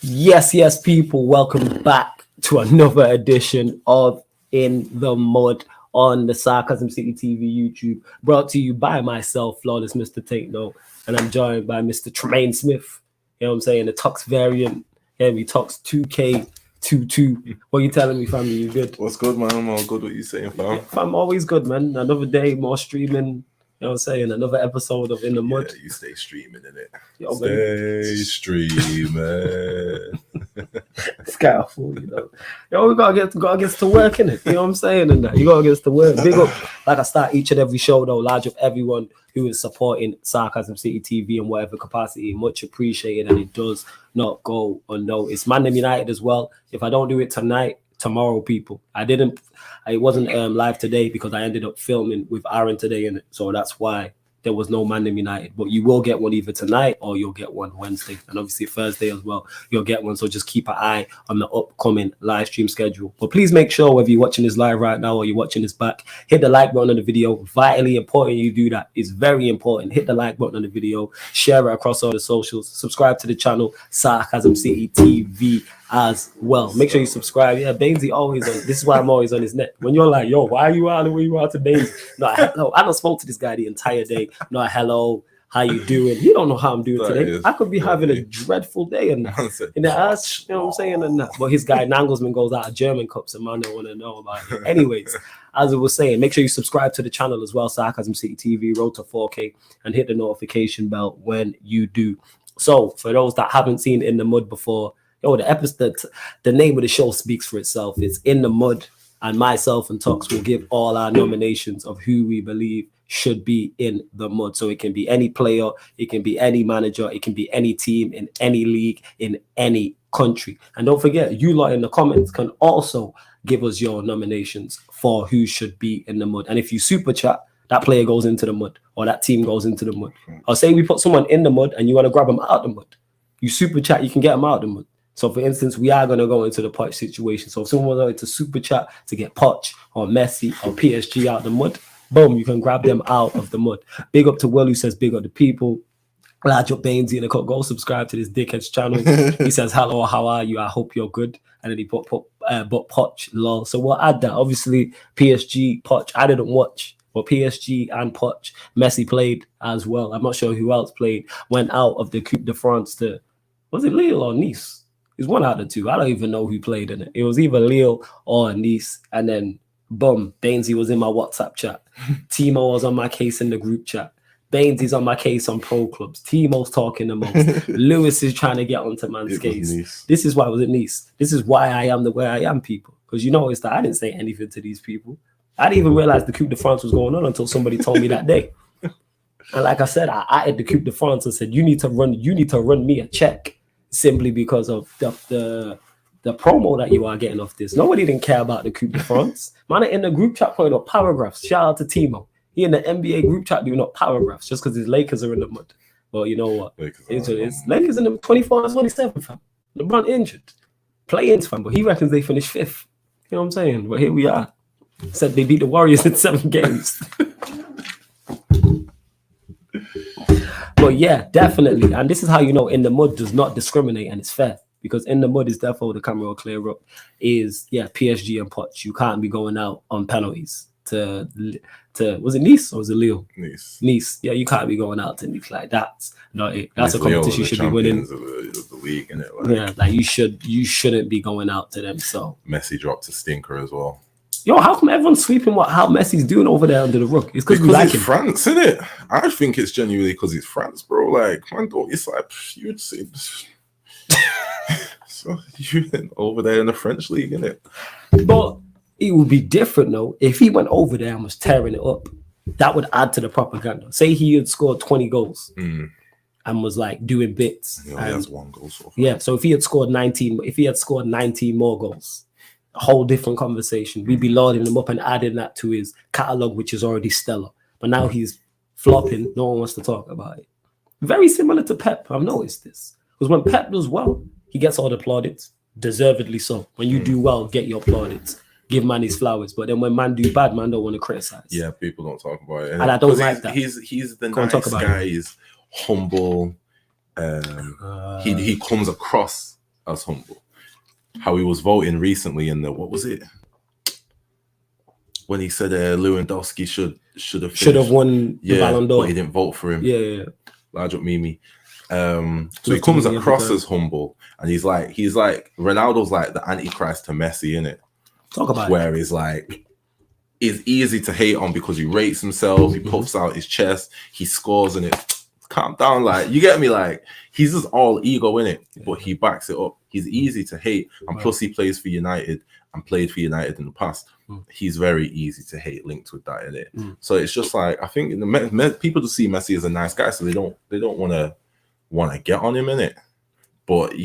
Yes, people, welcome back to another edition of In the Mud on the Sarcasm City TV YouTube, brought to you by myself, Flawless Mr. Tankno, and I'm joined by Mr. Tremaine Smith. You know what I'm saying? The Tux variant. Yeah, we Tux 2K22. What you telling me, family? You good? What's good, man? I'm all good. What you saying, fam? I'm always good, man. Another day, more streaming. You know what I'm saying? Another episode of In the Mud. Yeah, you stay streaming, innit? Yo, Stay streaming. This guy a fool, you know. Yo, we gotta get to work, innit? You know what I'm saying? And that you gotta get to work. Big up, like I start each and every show though, large up everyone who is supporting Sarcasm City TV in whatever capacity. Much appreciated, and it does not go unnoticed. Man United as well. If I don't do it tonight, tomorrow, people. It wasn't live today because I ended up filming with Aaron today in it. So that's why there was no Man United. But you will get one either tonight or you'll get one Wednesday. And obviously Thursday as well, you'll get one. So just keep an eye on the upcoming live stream schedule. But please make sure whether you're watching this live right now or you're watching this back, hit the like button on the video. Vitally important you do that. It's very important. Hit the like button on the video. Share it across all the socials. Subscribe to the channel, Sarcasm City TV as well. Make sure you subscribe. Yeah, Bainesy always on. This is why I'm always on his neck. When you're like, yo, why are you out the way you are to Bainesy? No, I don't spoke to this guy the entire day. No, hello, how you doing? You don't know how I'm doing today. I could be having a dreadful day and in the ass, you know what I'm saying? And that. But his guy Nangelsman goes out of German cups and man don't want to know about it. Anyways, as I was saying, make sure you subscribe to the channel as well, Sarcasm City TV, road to 4K, and hit the notification bell when you do. So for those that haven't seen In the Mud before, the episode, the name of the show speaks for itself. It's In the Mud, and myself and Tux will give all our nominations of who we believe should be in the mud. So it can be any player, it can be any manager, it can be any team in any league, in any country. And don't forget, you lot in the comments can also give us your nominations for who should be in the mud. And if you super chat, that player goes into the mud or that team goes into the mud. Or say we put someone in the mud and you want to grab them out of the mud. You super chat, you can get them out of the mud. So, for instance, we are going to go into the Poch situation. So, if someone wanted to super chat to get Poch or Messi or PSG out of the mud, boom, you can grab them out of the mud. Big up to Will, who says big up the people. Large up Bainesy in the cut. Go subscribe to this dickhead's channel. He says, hello, how are you? I hope you're good. And then he put but Poch, lol. So, we'll add that. Obviously, PSG, Poch, I didn't watch. But PSG and Poch, Messi played as well. I'm not sure who else played. Went out of the Coupe de France to, was it Lille or Nice? It's one out of two. I don't even know who played in it. It was either Lille or Nice. And then, boom, Bainesy was in my WhatsApp chat. Timo was on my case in the group chat. Bainesy's on my case on pro clubs. Timo's talking the most. Lewis is trying to get onto man's case. Nice. This is why I was at Nice. This is why I am the way I am, people. Because you notice that I didn't say anything to these people. I didn't even realize the Coupe de France was going on until somebody told me that day. And like I said, I added the Coupe de France and said, you need to run me a check. Simply because of the promo that you are getting off this. Nobody didn't care about the Coupe de France. Man, in the group chat putting up paragraphs. Shout out to Timo. He in the NBA group chat doing up paragraphs just because his Lakers are in the mud. Well, you know what? Lakers in the 24 and 27, fam. LeBron injured. Play-ins, fam. But he reckons they finished 5th. You know what I'm saying? But here we are. Said they beat the Warriors in 7 games. But yeah, definitely. And this is how you know In the Mud does not discriminate and it's fair. Because In the Mud is therefore the camera will clear up. Is PSG and Poch. You can't be going out on penalties to was it Nice or was it Lille? Nice. Yeah, you can't be going out to Nice like that. No, that's a competition you should be winning. Of the league, innit? Yeah, like you shouldn't be going out to them. So Messi dropped a stinker as well. Yo, how come everyone's sweeping how Messi's doing over there under the rug? It's because we like him. France, innit? I think it's genuinely because it's France, bro. Like, man, it's like you'd say. So you went over there in the French league, innit? But it would be different though if he went over there and was tearing it up. That would add to the propaganda. Say he had scored 20 goals and was like doing bits. He only has 1 goal so far. Yeah, so if he had scored 19 more goals. A whole different conversation. We'd be loading him up and adding that to his catalog, which is already stellar. But now he's flopping. No one wants to talk about it. Very similar to Pep. I've noticed this. Because when Pep does well, he gets all the plaudits. Deservedly so. When you do well, get your plaudits. Give man his flowers. But then when man do bad, man don't want to criticize. Yeah, people don't talk about it. And I don't like that. He's the nice guy. He's humble. He comes across as humble. How he was voting recently in the, what was it? When he said Lewandowski should have won the Ballon d'Or, but he didn't vote for him. Yeah. Large up Mimi. So he comes across as humble, and he's like Ronaldo's like the antichrist to Messi, innit? Talk about where he's like, he's easy to hate on because he rates himself, he puffs out his chest, he scores, and it calm down, like, you get me, like, he's just all ego in it, but he backs it up. He's easy to hate, and plus he plays for United and played for United in the past. He's very easy to hate, linked with that in it. So it's just like, I think people just see Messi as a nice guy, so they don't want to get on him in it. But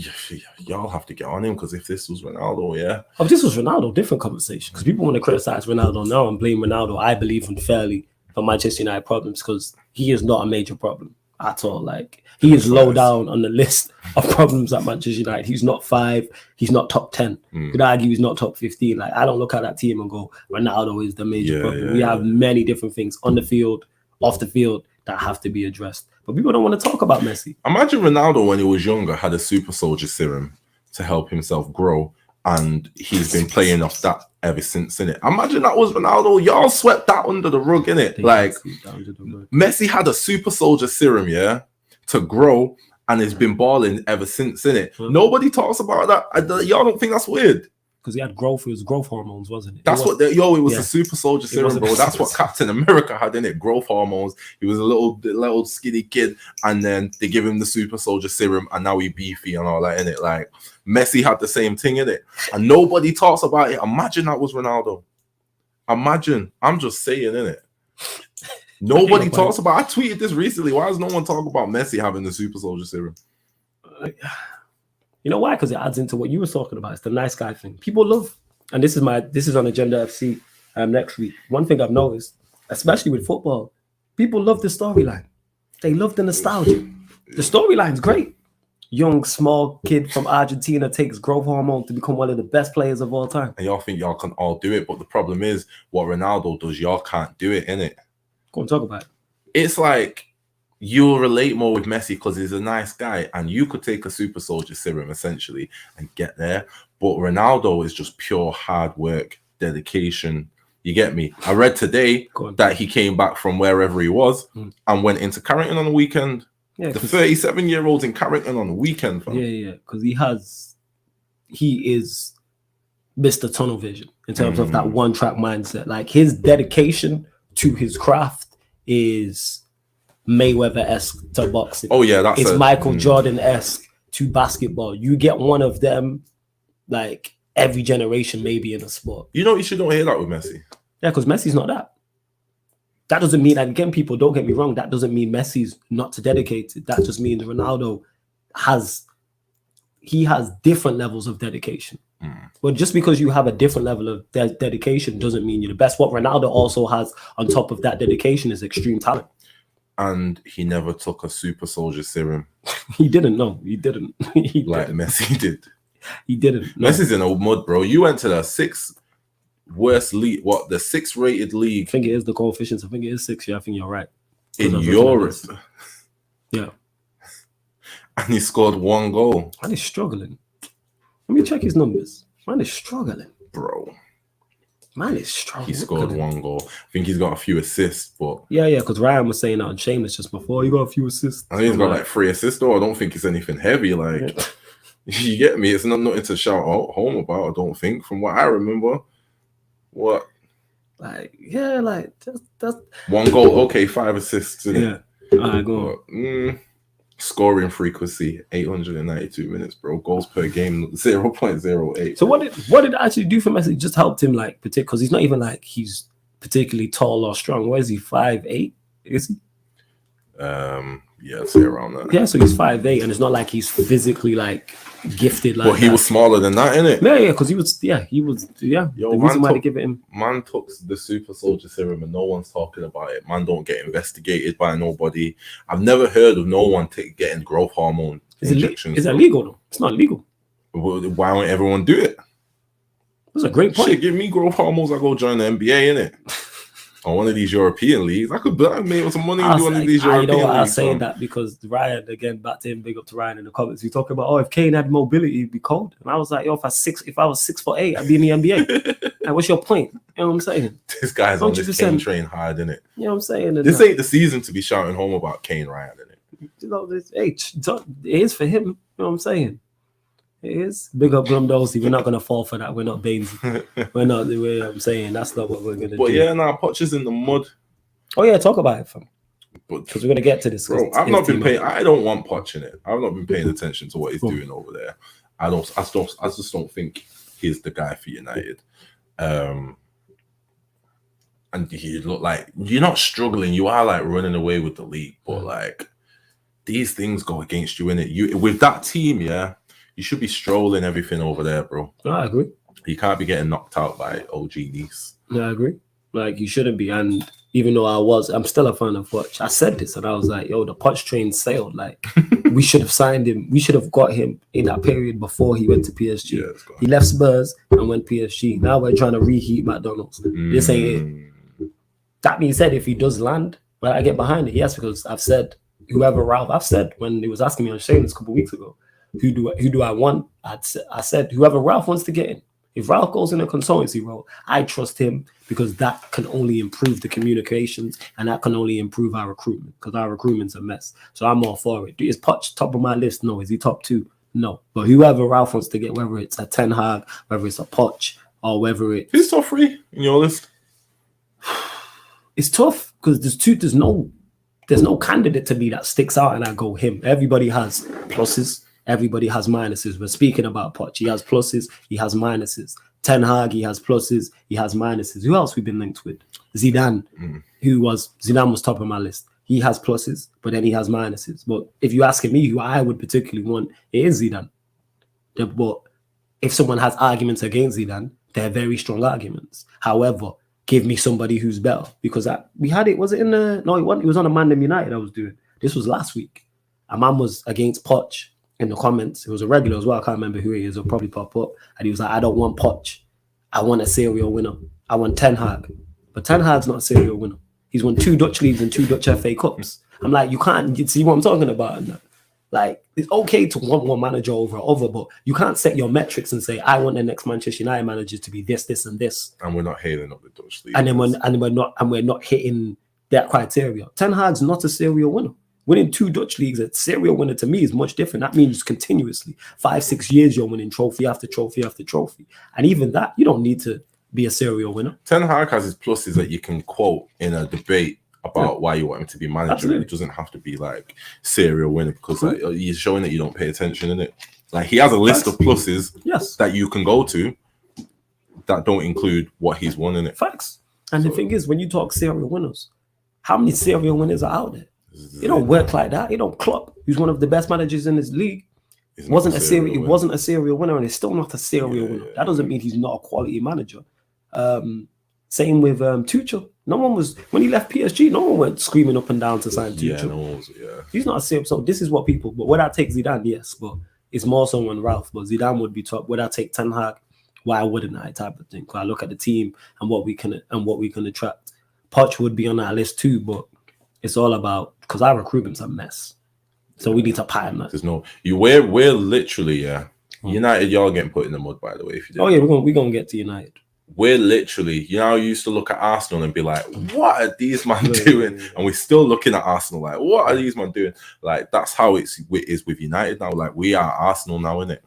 y'all have to get on him, because if this was Ronaldo, if this was Ronaldo, different conversation. Because people want to criticize Ronaldo now and blame Ronaldo, I believe, unfairly for Manchester United problems, because he is not a major problem at all. Like, he is low down on the list of problems at Manchester United. He's not 5, he's not top 10. You could argue he's not top 15. Like, I don't look at that team and go, Ronaldo is the major problem. We have many different things on the field, off the field, that have to be addressed. But people don't want to talk about Messi. Imagine Ronaldo when he was younger had a super soldier serum to help himself grow, and he's been playing off that ever since, innit? Imagine that was Ronaldo. Y'all swept that under the rug, innit? Like, Messi had a super soldier serum, to grow, and has been balling ever since, innit? Nobody talks about that. Y'all don't think that's weird? Because he had growth, it was growth hormones, wasn't it? That's it was a super soldier serum, bro. That's what Captain America had, in it, growth hormones. He was a little skinny kid, and then they give him the super soldier serum, and now he beefy and all that, in it. Like, Messi had the same thing, in it, and nobody talks about it. Imagine that was Ronaldo. Imagine. I'm just saying, in it. Nobody talks about. I tweeted this recently. Why does no one talk about Messi having the super soldier serum? You know why? Because it adds into what you were talking about. It's the nice guy thing. People love, and this is on Agenda FC next week. One thing I've noticed, especially with football, people love the storyline. They love the nostalgia. The storyline's great. Young, small kid from Argentina takes growth hormone to become one of the best players of all time. And y'all think y'all can all do it, but the problem is what Ronaldo does, y'all can't do it, innit? Go and talk about it. It's like, you'll relate more with Messi because he's a nice guy, and you could take a super soldier serum essentially and get there. But Ronaldo is just pure hard work, dedication. You get me? I read today that he came back from wherever he was and went into Carrington on the weekend. Yeah, the 37-year-old in Carrington on the weekend. Fam. Yeah, because he is Mr. Tunnel Vision in terms of that one-track mindset. Like, his dedication to his craft is Mayweather-esque to boxing. Oh yeah, it's Michael Jordan-esque to basketball. You get one of them, like, every generation maybe in a sport. You know, you should don't hear that with Messi. Yeah, because Messi's not that. That doesn't mean, and again, people don't get me wrong, that doesn't mean Messi's not dedicated. That just means Ronaldo has different levels of dedication. But just because you have a different level of dedication doesn't mean you're the best. What Ronaldo also has on top of that dedication is extreme talent. And he never took a super soldier serum. He didn't. No, he didn't. Messi did. He didn't. No. Messi's in a mud, bro. You went to the 6th worst league. What, the 6th rated league? I think it is the coefficients. I think it is 6. Yeah, I think you're right. In Europe. Yeah. And he scored 1 goal. Man is struggling. Let me check his numbers. Man is struggling, bro. Man is struggling. He scored 1 goal. I think he's got a few assists, but yeah, because Ryan was saying that on Shameless just before. He got a few assists. I think he's got like 3 assists, though. I don't think it's anything heavy. Like, you get me? It's not nothing to shout out home about. I don't think, from what I remember. What? Like, yeah, like that's 1 goal. Okay, 5 assists. Yeah. All right, go on. Scoring frequency 892 minutes, bro. Goals per game 0.08. So what did it actually do for Messi? Just helped him, like, because he's not even like he's particularly tall or strong. Where is he? 5'8"? Is he? Yeah, I'd say around that. Yeah, so he's 5'8", and it's not like he's physically like gifted. Like, well, he was smaller than that, innit? Yeah, because he was. Yo, the reason why they give it him. Man took the super soldier serum, and no one's talking about it. Man don't get investigated by nobody. I've never heard of no one getting growth hormone injections. Is that legal though? It's not legal. Why won't everyone do it? That's a great point. Shit, give me growth hormones. I go join the NBA, innit? on one of these European leagues. I could make some money and do one of these European leagues. I say that because Ryan, again, back to him, big up to Ryan in the comments. He's talking about, if Kane had mobility, he'd be cold. And I was like, if I was 6'8", I'd be in the NBA. And what's your point? You know what I'm saying? This guy's on this Kane train hard, innit? You know what I'm saying? This ain't the season to be shouting home about Kane, Ryan, innit? It is for him. You know what I'm saying? It is. Big up Glumdosey. We're not going to fall for that. We're not Baines. We're not the way I'm saying. That's not what we're going to do. But yeah, Poch is in the mud. Oh, yeah, talk about it, fam. Because we're going to get to this. Bro, I've not been paying. I don't want Poch in it. I've not been paying attention to what he's doing over there. I just don't think he's the guy for United. And you look like you're not struggling. You are like running away with the league, but like these things go against you in it. You with that team, yeah. You should be strolling everything over there, bro. I agree. You can't be getting knocked out by OG Nice. Yeah, I agree. Like, you shouldn't be. And even though I'm still a fan of Poch. I said this, and I was like, the Poch train sailed. Like, we should have signed him. We should have got him in that period before he went to PSG. Yeah, he left Spurs and went PSG. Now we're trying to reheat McDonald's. This ain't it. That being said, if he does land, well, I get behind it. Yes, because I've said, I've said when he was asking me on Shameless a couple of weeks ago, who do I want? I said whoever Ralph wants to get in. If Ralph goes in a consultancy role, I trust him because that can only improve the communications and that can only improve our recruitment because our recruitment's a mess. So I'm all for it. Is Poch top of my list? No. Is he top 2? No. But whoever Ralph wants to get, whether it's a Ten Hag, whether it's a Poch, or whether it's... Who's top 3 in your list? It's tough because there's no candidate to me that sticks out and I go him. Everybody has pluses. Everybody has minuses. We're speaking about Poch. He has pluses. He has minuses. Ten Hag, he has pluses. He has minuses. Who else we've been linked with? Zidane, Zidane was top of my list. He has pluses, but then he has minuses. But if you're asking me who I would particularly want, it is Zidane. But if someone has arguments against Zidane, they're very strong arguments. However, give me somebody who's better because we had it. Was it in the? No, it was on a Man United I was doing. This was last week. A man was against Poch. In the comments, it was a regular as well. I can't remember who he is. It'll probably pop up. And he was like, I don't want Poch. I want a serial winner. I want Ten Hag. But Ten Hag's not a serial winner. He's won 2 Dutch leagues and 2 Dutch FA Cups. I'm like, you see what I'm talking about? Like, it's okay to want one manager over other, but you can't set your metrics and say, I want the next Manchester United manager to be this, this, and this. And we're not hailing up the Dutch league. And then we're not hitting that criteria. Ten Hag's not a serial winner. Winning 2 Dutch leagues, a serial winner to me is much different. That means continuously 5-6 years you're winning trophy after trophy after trophy. And even that, you don't need to be a serial winner. Ten Hag has his pluses that you can quote in a debate about why you want him to be manager. Absolutely. It doesn't have to be like serial winner because like, he's showing that you don't pay attention in it. Like he has a list of pluses that you can go to that don't include what he's won in it. Facts. And the thing is, when you talk serial winners, how many serial winners are out there? It don't work like that. It don't Klopp, who's one of the best managers in this league, wasn't a serial winner, and he's still not a serial winner. That doesn't mean he's not a quality manager. Same with Tuchel. No one was when he left PSG. No one went screaming up and down to sign Tuchel. No one was, he's not a serial. So this is what people. But would I take Zidane? Yes, but it's more so than Ralph. But Zidane would be top. Would I take Ten Hag? Why wouldn't I? Type of thing. I look at the team and what we can attract. Poch would be on that list too, but. It's all about because our recruitment's a mess, so we need to pattern that. There's no we're literally United. Y'all getting put in the mud, by the way. If you didn't we're gonna get to United. We're literally, I used to look at Arsenal and be like, what are these man doing? And we're still looking at Arsenal like, what are these man doing? Like that's how it is with United now. Like we are Arsenal now, innit?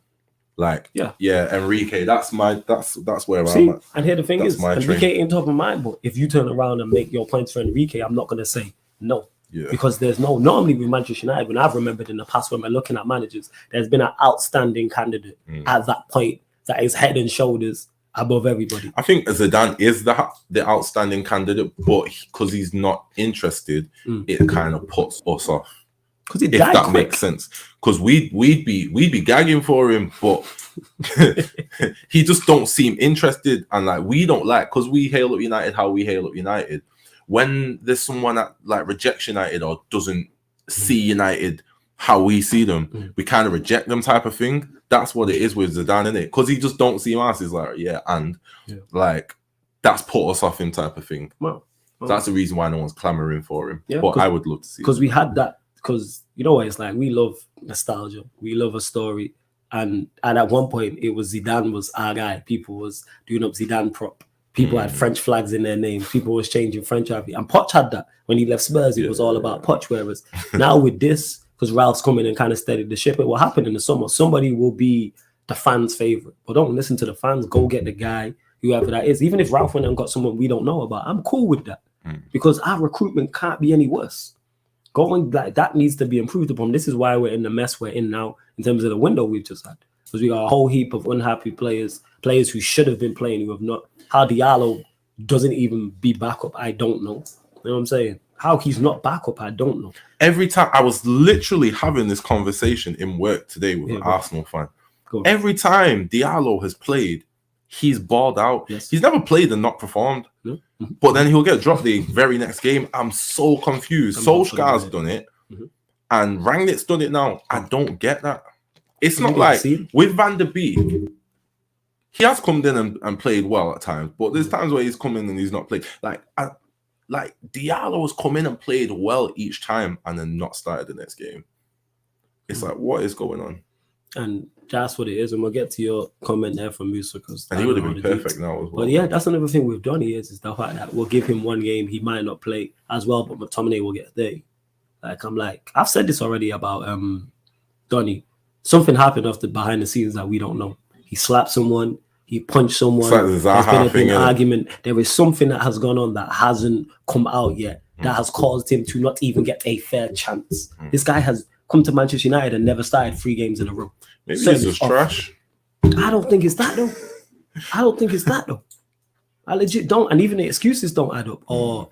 Like Enrique. That's where I'm at. And here the thing is, Enrique ain't top of mind. But if you turn around and make your points for Enrique, I'm not gonna say. No, because there's normally with Manchester United, when I've remembered in the past when we're looking at managers, there's been an outstanding candidate at that point that is head and shoulders above everybody. I think Zidane is the outstanding candidate, but because he's not interested, it kind of puts us off. If that makes sense, because we'd be gagging for him, but he just don't seem interested, and like we don't like because we hail up United how we hail up United. When there's someone that like rejects United or doesn't see United how we see them, we kind of reject them type of thing. That's what it is with Zidane, innit? Because he just don't see us. He's like, like that's put us off him type of thing. Well, So that's the reason why no one's clamoring for him. Yeah, but I would love to see. Because we had that. Because you know what it's like. We love nostalgia. We love a story. And at one point, it was Zidane was our guy. People was doing up Zidane prop. People had French flags in their names. People was changing French happy. And Poch had that. When he left Spurs, it was all about Poch. Whereas now with this, because Ralph's coming and kind of steadied the ship, it will happen in the summer. Somebody will be the fans' favorite. But don't listen to the fans. Go get the guy, whoever that is. Even if Ralph went and got someone we don't know about, I'm cool with that. Because our recruitment can't be any worse. Going like that needs to be improved upon. This is why we're in the mess we're in now in terms of the window we've just had. Because we got a whole heap of unhappy players who should have been playing, who have not. How Diallo doesn't even be backup, I don't know. You know what I'm saying? How he's not backup, I don't know. Every time I was literally having this conversation in work today with an Arsenal fan. Every time Diallo has played, he's balled out. Yes. He's never played and not performed. No. But then he'll get dropped the very next game. I'm so confused. Solskjaer's done it, and Rangnick's done it now. I don't get that. It's not like with Van der Beek. He has come in and played well at times, but there's times where he's come in and he's not played. Like Diallo has come in and played well each time and then not started the next game. It's like, what is going on? And that's what it is. And we'll get to your comment there from Musa. And he would have been perfect now as well. But yeah, that's another thing with Donny is the fact that we'll give him one game. He might not play as well, but McTominay will get 30. I've said this already about Donny. Something happened after behind the scenes that we don't know. He slapped someone. He punched someone. There's been an argument. There is something that has gone on that hasn't come out yet that has caused him to not even get a fair chance. This guy has come to Manchester United and never started 3 games in a row. Maybe he's just trash. I don't think it's that though. I legit don't. And even the excuses don't add up. Or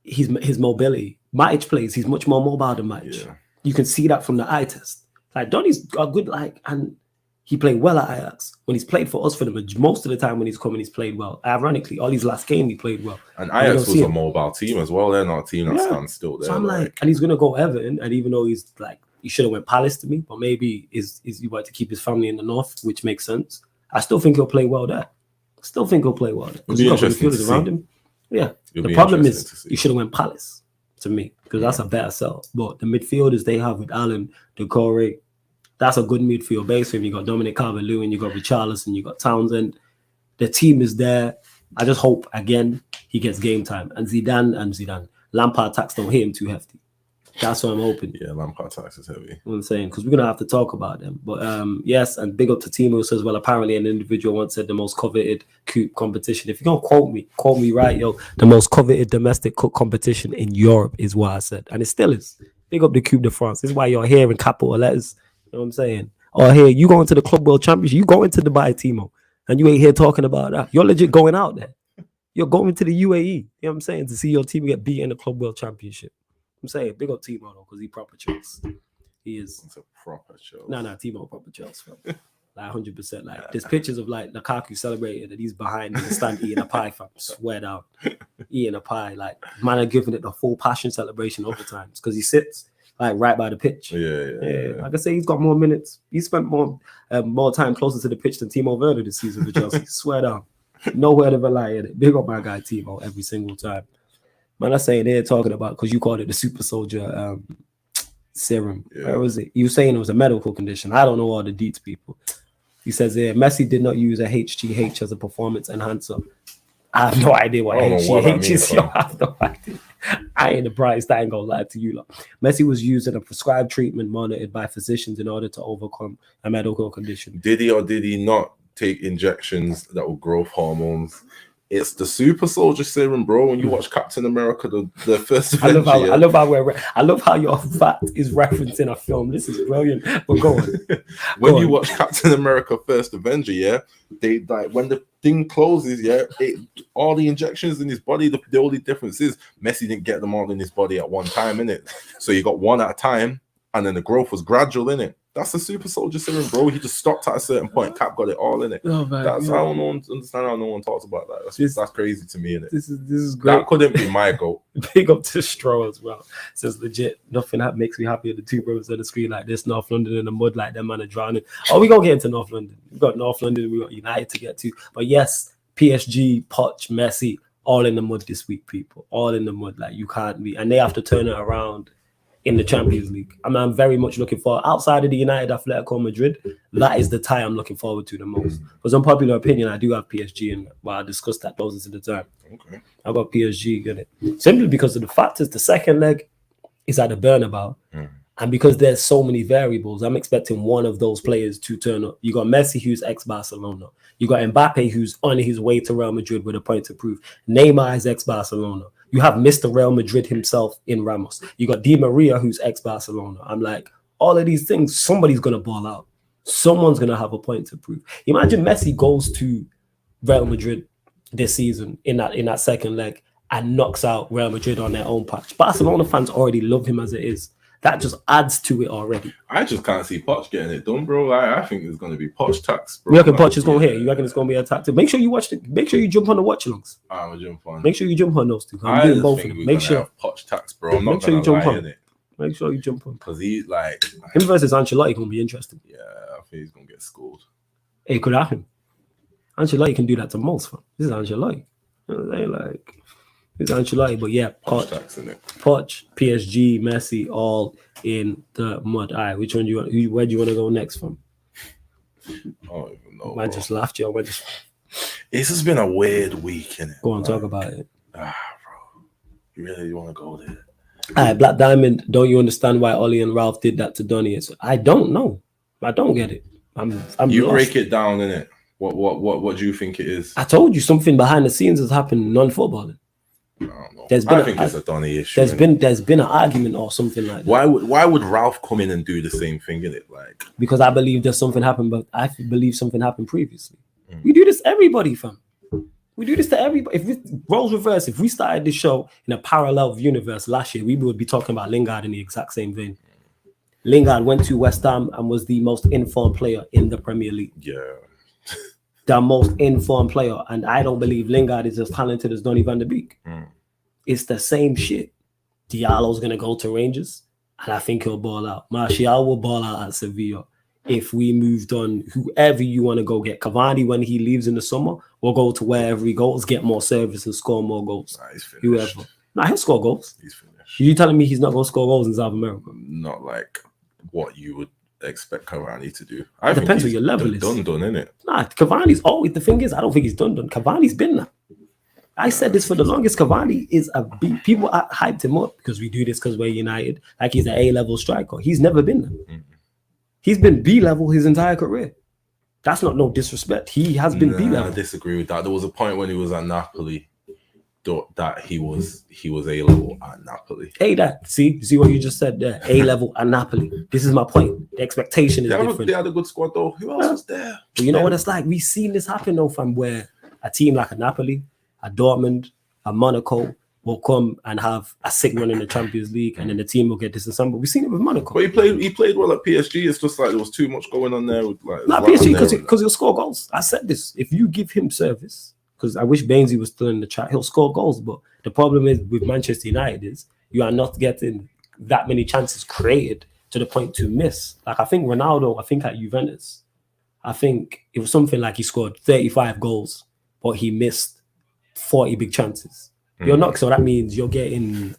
his mobility. Matic plays. He's much more mobile than Matic. Yeah. You can see that from the eye test. Like Donny's got good and he played well at Ajax. When he's played for us for most of the time when he's coming, he's played well. Ironically, all his last game he played well. And Ajax was a mobile team as well. They're not a team that stands still there. So I'm like, and he's gonna go Everton, and even though he's like he should have went Palace to me, but maybe he wanted to keep his family in the north, which makes sense. I still think he'll play well there. Because he's got midfielders around him. Yeah. The problem is you should have went Palace to me, because that's a better sell. But the midfielders they have with Allen, Decore, that's a good midfield base for him. You got Dominic Calvert-Lewin, you got Richarlison, you got Townsend. The team is there. I just hope again he gets game time. And Zidane, Lampard tax don't hit him too hefty. That's what I'm hoping. Yeah, Lampard tax is heavy. You know what I'm saying? Because we're gonna have to talk about them. But yes, and big up to Timo who says, well, apparently an individual once said the most coveted coupe competition. If you're gonna quote me right, yo, the most coveted domestic cup competition in Europe is what I said. And it still is. Big up the Coupe de France. This is why you're here in capital letters. You know what I'm saying? Or here, you going to the Club World Championship, you going to Dubai, Timo, and you ain't here talking about that. You're legit going out there. You're going to the UAE. You know what I'm saying? To see your team get beat in the Club World Championship. I'm saying, big up Timo though, because he proper chills. He is. It's a proper chill. No, Timo proper chills, fam. Like 100%. Like there's pictures of like Lukaku celebrating and he's behind in the stand eating a pie, fam. Swear down. Eating a pie. Like man are giving it the full passion celebration other times because he sits like right by the pitch. Yeah. Like I say, he's got more minutes. He spent more time closer to the pitch than Timo Werner this season for Chelsea. Swear down. No word of a lie in it. Big up my guy Timo every single time. Man, I say they're talking about because you called it the super soldier serum. Yeah. Where was it? You were saying it was a medical condition. I don't know all the deets, people. He says here, Messi did not use a HGH as a performance enhancer. I have no idea what HGH is. I have no idea. I ain't the brightest. I ain't gonna lie to you. Messi was using a prescribed treatment monitored by physicians in order to overcome a medical condition. Did he or did he not take injections that will growth hormones? It's the super soldier serum, bro. When you watch Captain America, the first Avenger, I love how your fact is referencing a film. This is brilliant. But go on. When you watch Captain America First Avenger, they like when the thing closes, all the injections in his body, the only difference is Messi didn't get them all in his body at one time, innit? So you got one at a time, and then the growth was gradual, innit? That's the super soldier serum, bro. He just stopped at a certain point. Cap got it all in it. Oh, man, that's how no one understand how no one talks about that. That's crazy to me, innit? This is great. That couldn't be my goal. Big up to Stroh as well. Says legit, nothing that makes me happier than two brothers on the screen like this. North London in the mud like them man are drowning. Oh, we gonna get into North London. We got North London. We got United to get to. But yes, PSG, Poch, Messi, all in the mud this week, people. All in the mud. Like, you can't be. And they have to turn it around in the Champions League. I mean, I'm very much looking forward. Outside of the United Atletico Madrid, that is the tie I'm looking forward to the most. Because unpopular opinion, I do have PSG, and I discussed that closer to the time. Okay. I got PSG in it. Simply because of the fact is the second leg is at the Bernabeu. And because there's so many variables, I'm expecting one of those players to turn up. You got Messi, who's ex-Barcelona. You got Mbappe, who's on his way to Real Madrid with a point to prove. Neymar is ex-Barcelona. You have Mr. Real Madrid himself in Ramos. You got Di Maria, who's ex-Barcelona. I'm like, all of these things, somebody's going to ball out. Someone's going to have a point to prove. Imagine Messi goes to Real Madrid this season in that second leg and knocks out Real Madrid on their own patch. Barcelona fans already love him as it is. That just adds to it already. I just can't see Poch getting it done, bro. I think it's going to be Poch tax, bro. You reckon Poch is going to hit? You reckon it's going to be a tactic? Make sure you watch it. Make sure you jump on the watch-alongs. I'm going to jump on. Make sure you jump on those two. I just both think we're going to have Poch tax, bro. I'm not going to lie in it. Make sure you jump on. Because he's like... Him versus Ancelotti going to be interesting. Yeah, I think he's going to get schooled. It could happen. Ancelotti can do that to most, fam. This is Ancelotti. You know what I'm saying? Like... It's Ancelotti, but yeah, Poch, PSG, Messi, all in the mud. All right, which one do you want? Where do you want to go next from? I don't even know. I just laughed, yo. It's just been a weird week, innit? Go on, talk about it. Bro, you really want to go there? All right, Black Diamond. Don't you understand why Ollie and Ralph did that to Donny? I don't know. I don't get it. I'm you lost. break it down, innit? What do you think it is? I told you something behind the scenes has happened non-footballing. I don't know. I think it's a Donny issue. There's been an argument or something like that. Why would Ralph come in and do the same thing in it? Like, because I believe there's something happened, but I believe something happened previously. We do this to everybody, fam. We do this to everybody. If we roles reverse, if we started this show in a parallel universe last year, we would be talking about Lingard in the exact same vein. Lingard went to West Ham and was the most informed player in the Premier League. Yeah. The most informed player, and I don't believe Lingard is as talented as Donny van de Beek. It's the same shit. Diallo's gonna go to Rangers, and I think he'll ball out. Martial will ball out at Sevilla. If we moved on, whoever you want to go get, Cavani when he leaves in the summer, will go to wherever he goes, get more service and score more goals. He's finished. Whoever. He'll score goals. He's finished. You telling me he's not gonna score goals in South America? Not like what you would expect Cavani to do. It depends what your level is. Done, innit? Nah, Cavani's always, the thing is, I don't think he's done. Cavani's been there. I said this for the longest. Cavani is a B. People hyped him up because we do this because we're United. Like he's an A-level striker. He's never been there. He's been B-level his entire career. That's not no disrespect. He has been B-level. I disagree with that. There was a point when he was at Napoli that he was A-level at Napoli. Hey, see what you just said there? A-level at Napoli. This is my point. The expectation is different. They had a good squad though. Who else was there? But you know what it's like? We've seen this happen though, fam, where a team like a Napoli, a Dortmund, a Monaco will come and have a sick run in the Champions League, and then the team will get disassembled. We've seen it with Monaco. But he played well at PSG. It's just like there was too much going on there. With like PSG because he'll score goals. I said this. If you give him service, because I wish Bainesy was still in the chat, he'll score goals. But the problem is with Manchester United is you are not getting that many chances created to the point to miss. Like I think Ronaldo, at Juventus, I think it was something like he scored 35 goals, but he missed 40 big chances. You're not, so that means you're getting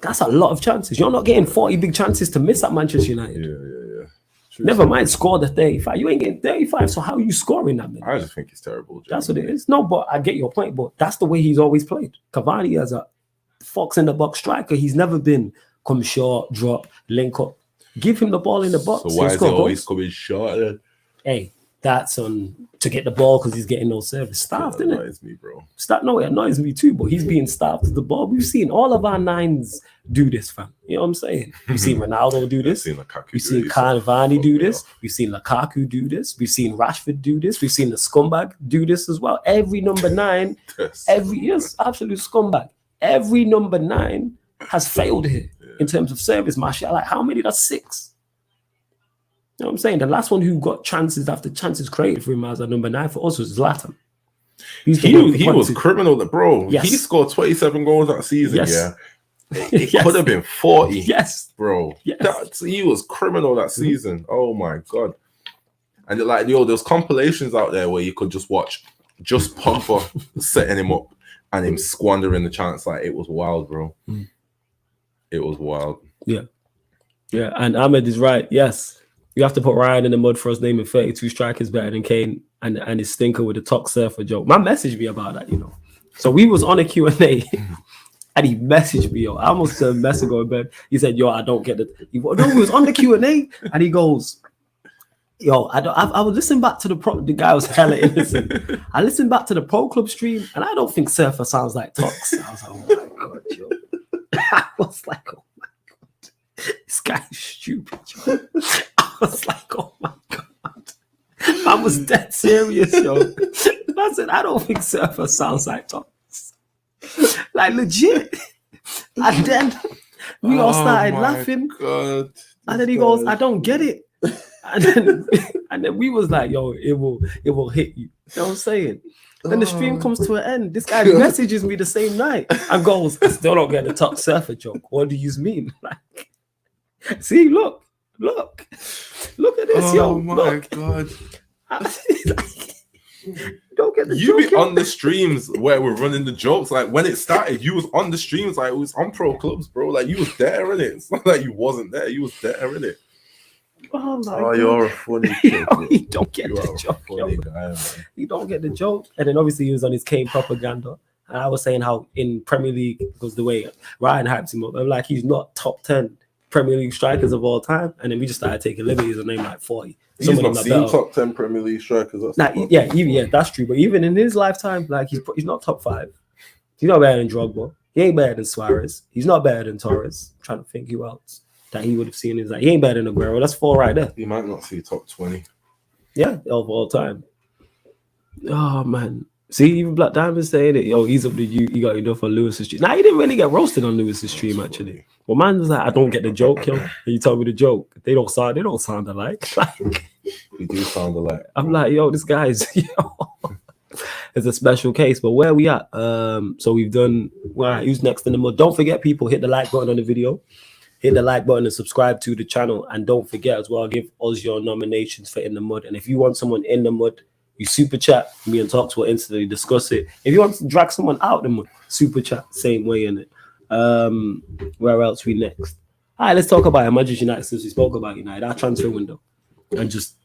that's a lot of chances. You're not getting 40 big chances to miss at Manchester United. Yeah. True. Never mind score the 35. You ain't getting 35, so how are you scoring that many? I just think it's terrible. That's what it is. No, but I get your point, but that's the way he's always played. Cavani as a fox in the box striker, he's never been come short, drop, link up. Give him the ball in the box. So why is he always coming short then? Hey, that's to get the ball because he's getting no service. Starved, isn't it? Annoys me, bro. It annoys me too, but he's being starved to the ball. We've seen all of our nines do this, fam. You know what I'm saying? We've seen Ronaldo do this. We've seen Cavani do this. We've seen Lukaku do this. We've seen Rashford do this. We've seen the scumbag do this as well. Every number 9, absolute scumbag. Every number 9 has failed here in terms of service. Martial, like how many? That's 6. You know what I'm saying? The last one who got chances after chances created for him as a number 9 for us was Zlatan. He was criminal, bro. Yes. He scored 27 goals that season. Yes. Yeah, it could have been 40. Yes, bro. Yes. He was criminal that season. Oh my god! And there's compilations out there where you could just watch just Pogba setting him up and him squandering the chance. Like, it was wild, bro. It was wild. Yeah, and Ahmed is right. Yes, you have to put Ryan in the mud for us naming 32 strikers better than Kane and his stinker with the top surfer joke. Man messaged me about that, you know. So we was on a Q&A and he messaged me, yo. I almost said message going bed. He said, yo, I don't get it. We was on the Q&A and he goes, yo, I was listening back to the guy was hella innocent. I listened back to the Pro Club stream and I don't think Surfer sounds like Tox. I was like, oh my God, yo. I was like, oh my God, this guy is stupid, yo. I was like, oh my God. I was dead serious, yo. I said, I don't think Surfer sounds like Tox. Like, legit. And then we all started laughing. God. And then he goes, I don't get it. And then we was like, yo, it will hit you. You know what I'm saying? Then the stream comes to an end. This guy messages me the same night and goes, I still don't get the top surfer joke. What do you mean? Like, see, look at this, yo. Oh my look. God. Don't get the You joke. be on the streams where we're running the jokes. Like, when it started, you was on the streams, like, it was on Pro Clubs, bro. Like, you was there, innit? It's not like you wasn't there. You was there, innit? Oh, you're a funny kid. He don't get You the are a joke. funny Yo. guy, man. He don't get the joke. And then obviously he was on his Kane propaganda. And I was saying how in Premier League, because the way Ryan hypes him up, I'm like, he's not top 10 Premier League strikers of all time. And then we just started taking liberties and name like 40. He's Some of not them are seen better. top 10 Premier League strikers. That's Yeah, that's true. But even in his lifetime, like he's not top 5. He's not better than Drogba. He ain't better than Suarez. He's not better than Torres. I'm trying to think who else that he would have seen. Is like, he ain't better than Aguero. That's 4 right there. You might not see top 20. Yeah, of all time. Oh man. See, even Black Diamond saying it. Yo, he's up to you. He got enough on Lewis's stream. Nah, he didn't really get roasted on Lewis's stream actually. Well, man was like, I don't get the joke, yo. And you told me the joke. They don't sound alike. Like, We do sound alike. I'm like, yo, this guy's it's a special case. But where we at? So we've done. Right, who's next in the mud? Don't forget, people, hit the like button on the video. Hit the like button and subscribe to the channel. And don't forget as well, give us your nominations for In the Mud. And if you want someone in the mud, you super chat. Me and Talks will instantly discuss it. If you want to drag someone out the mud, super chat, same way in it. Where else we next? All right, let's talk about Manchester United since we spoke about United, our transfer window, and just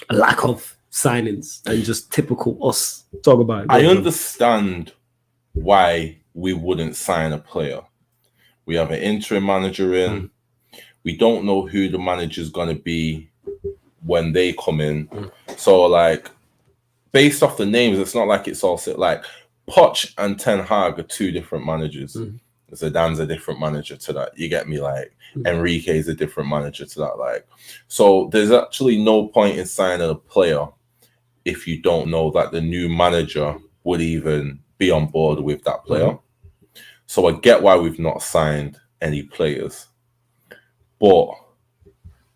a lack of signings and just typical us. Talk about it. I understand why we wouldn't sign a player. We have an interim manager in. We don't know who the manager's going to be when they come in. So, like, based off the names, it's not like it's all set. Like, Poch and Ten Hag are 2 different managers. Zidane's a different manager to that. You get me? Like, Enrique's a different manager to that. Like, so there's actually no point in signing a player if you don't know that the new manager would even be on board with that player. So I get why we've not signed any players. But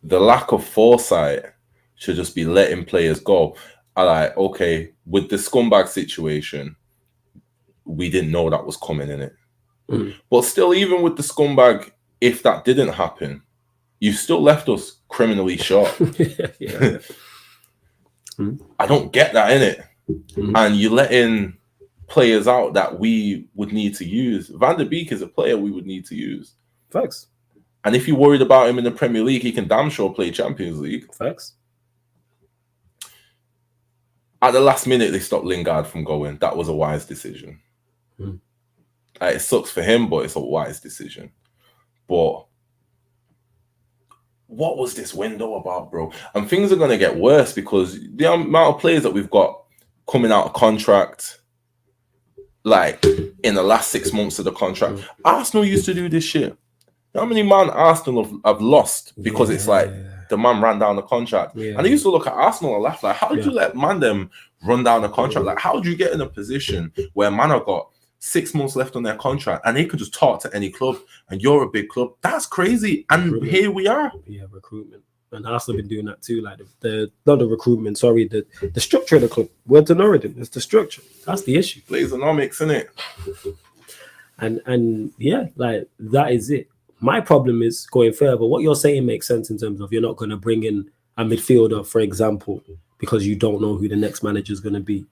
the lack of foresight should just be letting players go. I like, okay, with the scumbag situation, we didn't know that was coming in it. But still, even with the scumbag, if that didn't happen, you still left us criminally short. I don't get that in it. And you let in players out that we would need to use. Van der Beek is a player we would need to use. Facts. And if you're worried about him in the Premier League, he can damn sure play Champions League. Facts. At the last minute, they stopped Lingard from going. That was a wise decision. It sucks for him, but it's a wise decision. But what was this window about, bro? And things are going to get worse because the amount of players that we've got coming out of contract, like in the last 6 months of the contract. Arsenal used to do this shit. How many man Arsenal have lost because it's like the man ran down the contract? And I used to look at Arsenal and laugh like, how did you let man them run down the contract? Like, how did you get in a position where man have got 6 months left on their contract and they could just talk to any club and you're a big club? That's crazy. And here we are. Yeah, recruitment. And Arsenal been doing that too. Like not the recruitment, sorry, the structure of the club. We're Norridon. It's the structure. That's the issue. Blazonomics, innit? And yeah, like that is it. My problem is going further. What you're saying makes sense in terms of you're not going to bring in a midfielder, for example, because you don't know who the next manager is going to be.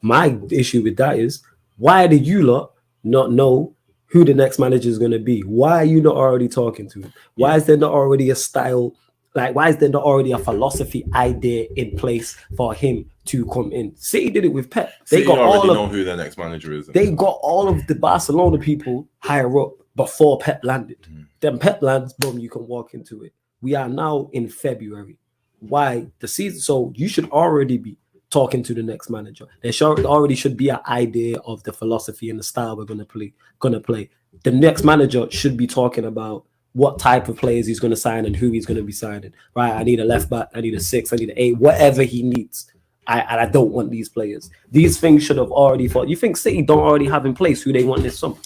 my issue with that is, why did you lot not know who the next manager is going to be? Why are you not already talking to him? Why is there not already a style? Like, why is there not already a philosophy idea in place for him to come in? City did it with Pep. They City got already all know of, who their next manager is. they got all of the Barcelona people higher up before Pep landed. Then Pep lands, boom, you can walk into it. We are now in February. Why the season? So you should already be talking to the next manager. There already should be an idea of the philosophy and the style we're gonna play. The next manager should be talking about what type of players he's gonna sign and who he's gonna be signing. Right? I need a left back, I need a 6, I need an 8, whatever he needs. I don't want these players. These things should have already thought. You think City don't already have in place who they want this summer?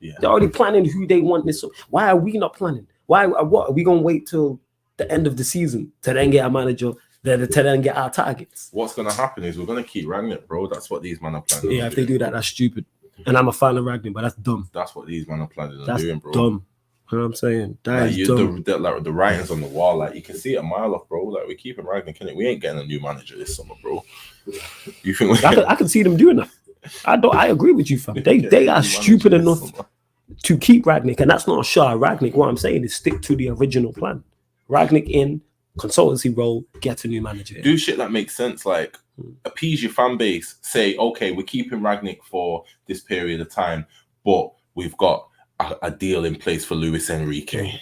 Yeah. They're already planning who they want this summer. Why are we not planning? What are we gonna wait till the end of the season to then get a manager? To then get our targets. What's gonna happen is we're gonna keep Rangnick, bro. That's what these men are planning. Yeah, if they do that, that's stupid. And I'm a fan of Ragnar, but that's dumb. That's what these men are planning on That's doing, bro. dumb. You know what I'm saying? That Like, is dumb. the writings on the wall, like you can see it a mile off, bro. Like we're keeping Ragnick in it. We ain't getting a new manager this summer, bro. You think I can see them doing that. I agree with you, fam. They are stupid enough to keep Ragnick, and that's not a shot at Ragnick. What I'm saying is stick to the original plan. Ragnick in consultancy role, get a new manager in. Do shit that makes sense, like appease your fan base. Say, okay, we're keeping Ragnick for this period of time, but we've got a deal in place for Luis Enrique.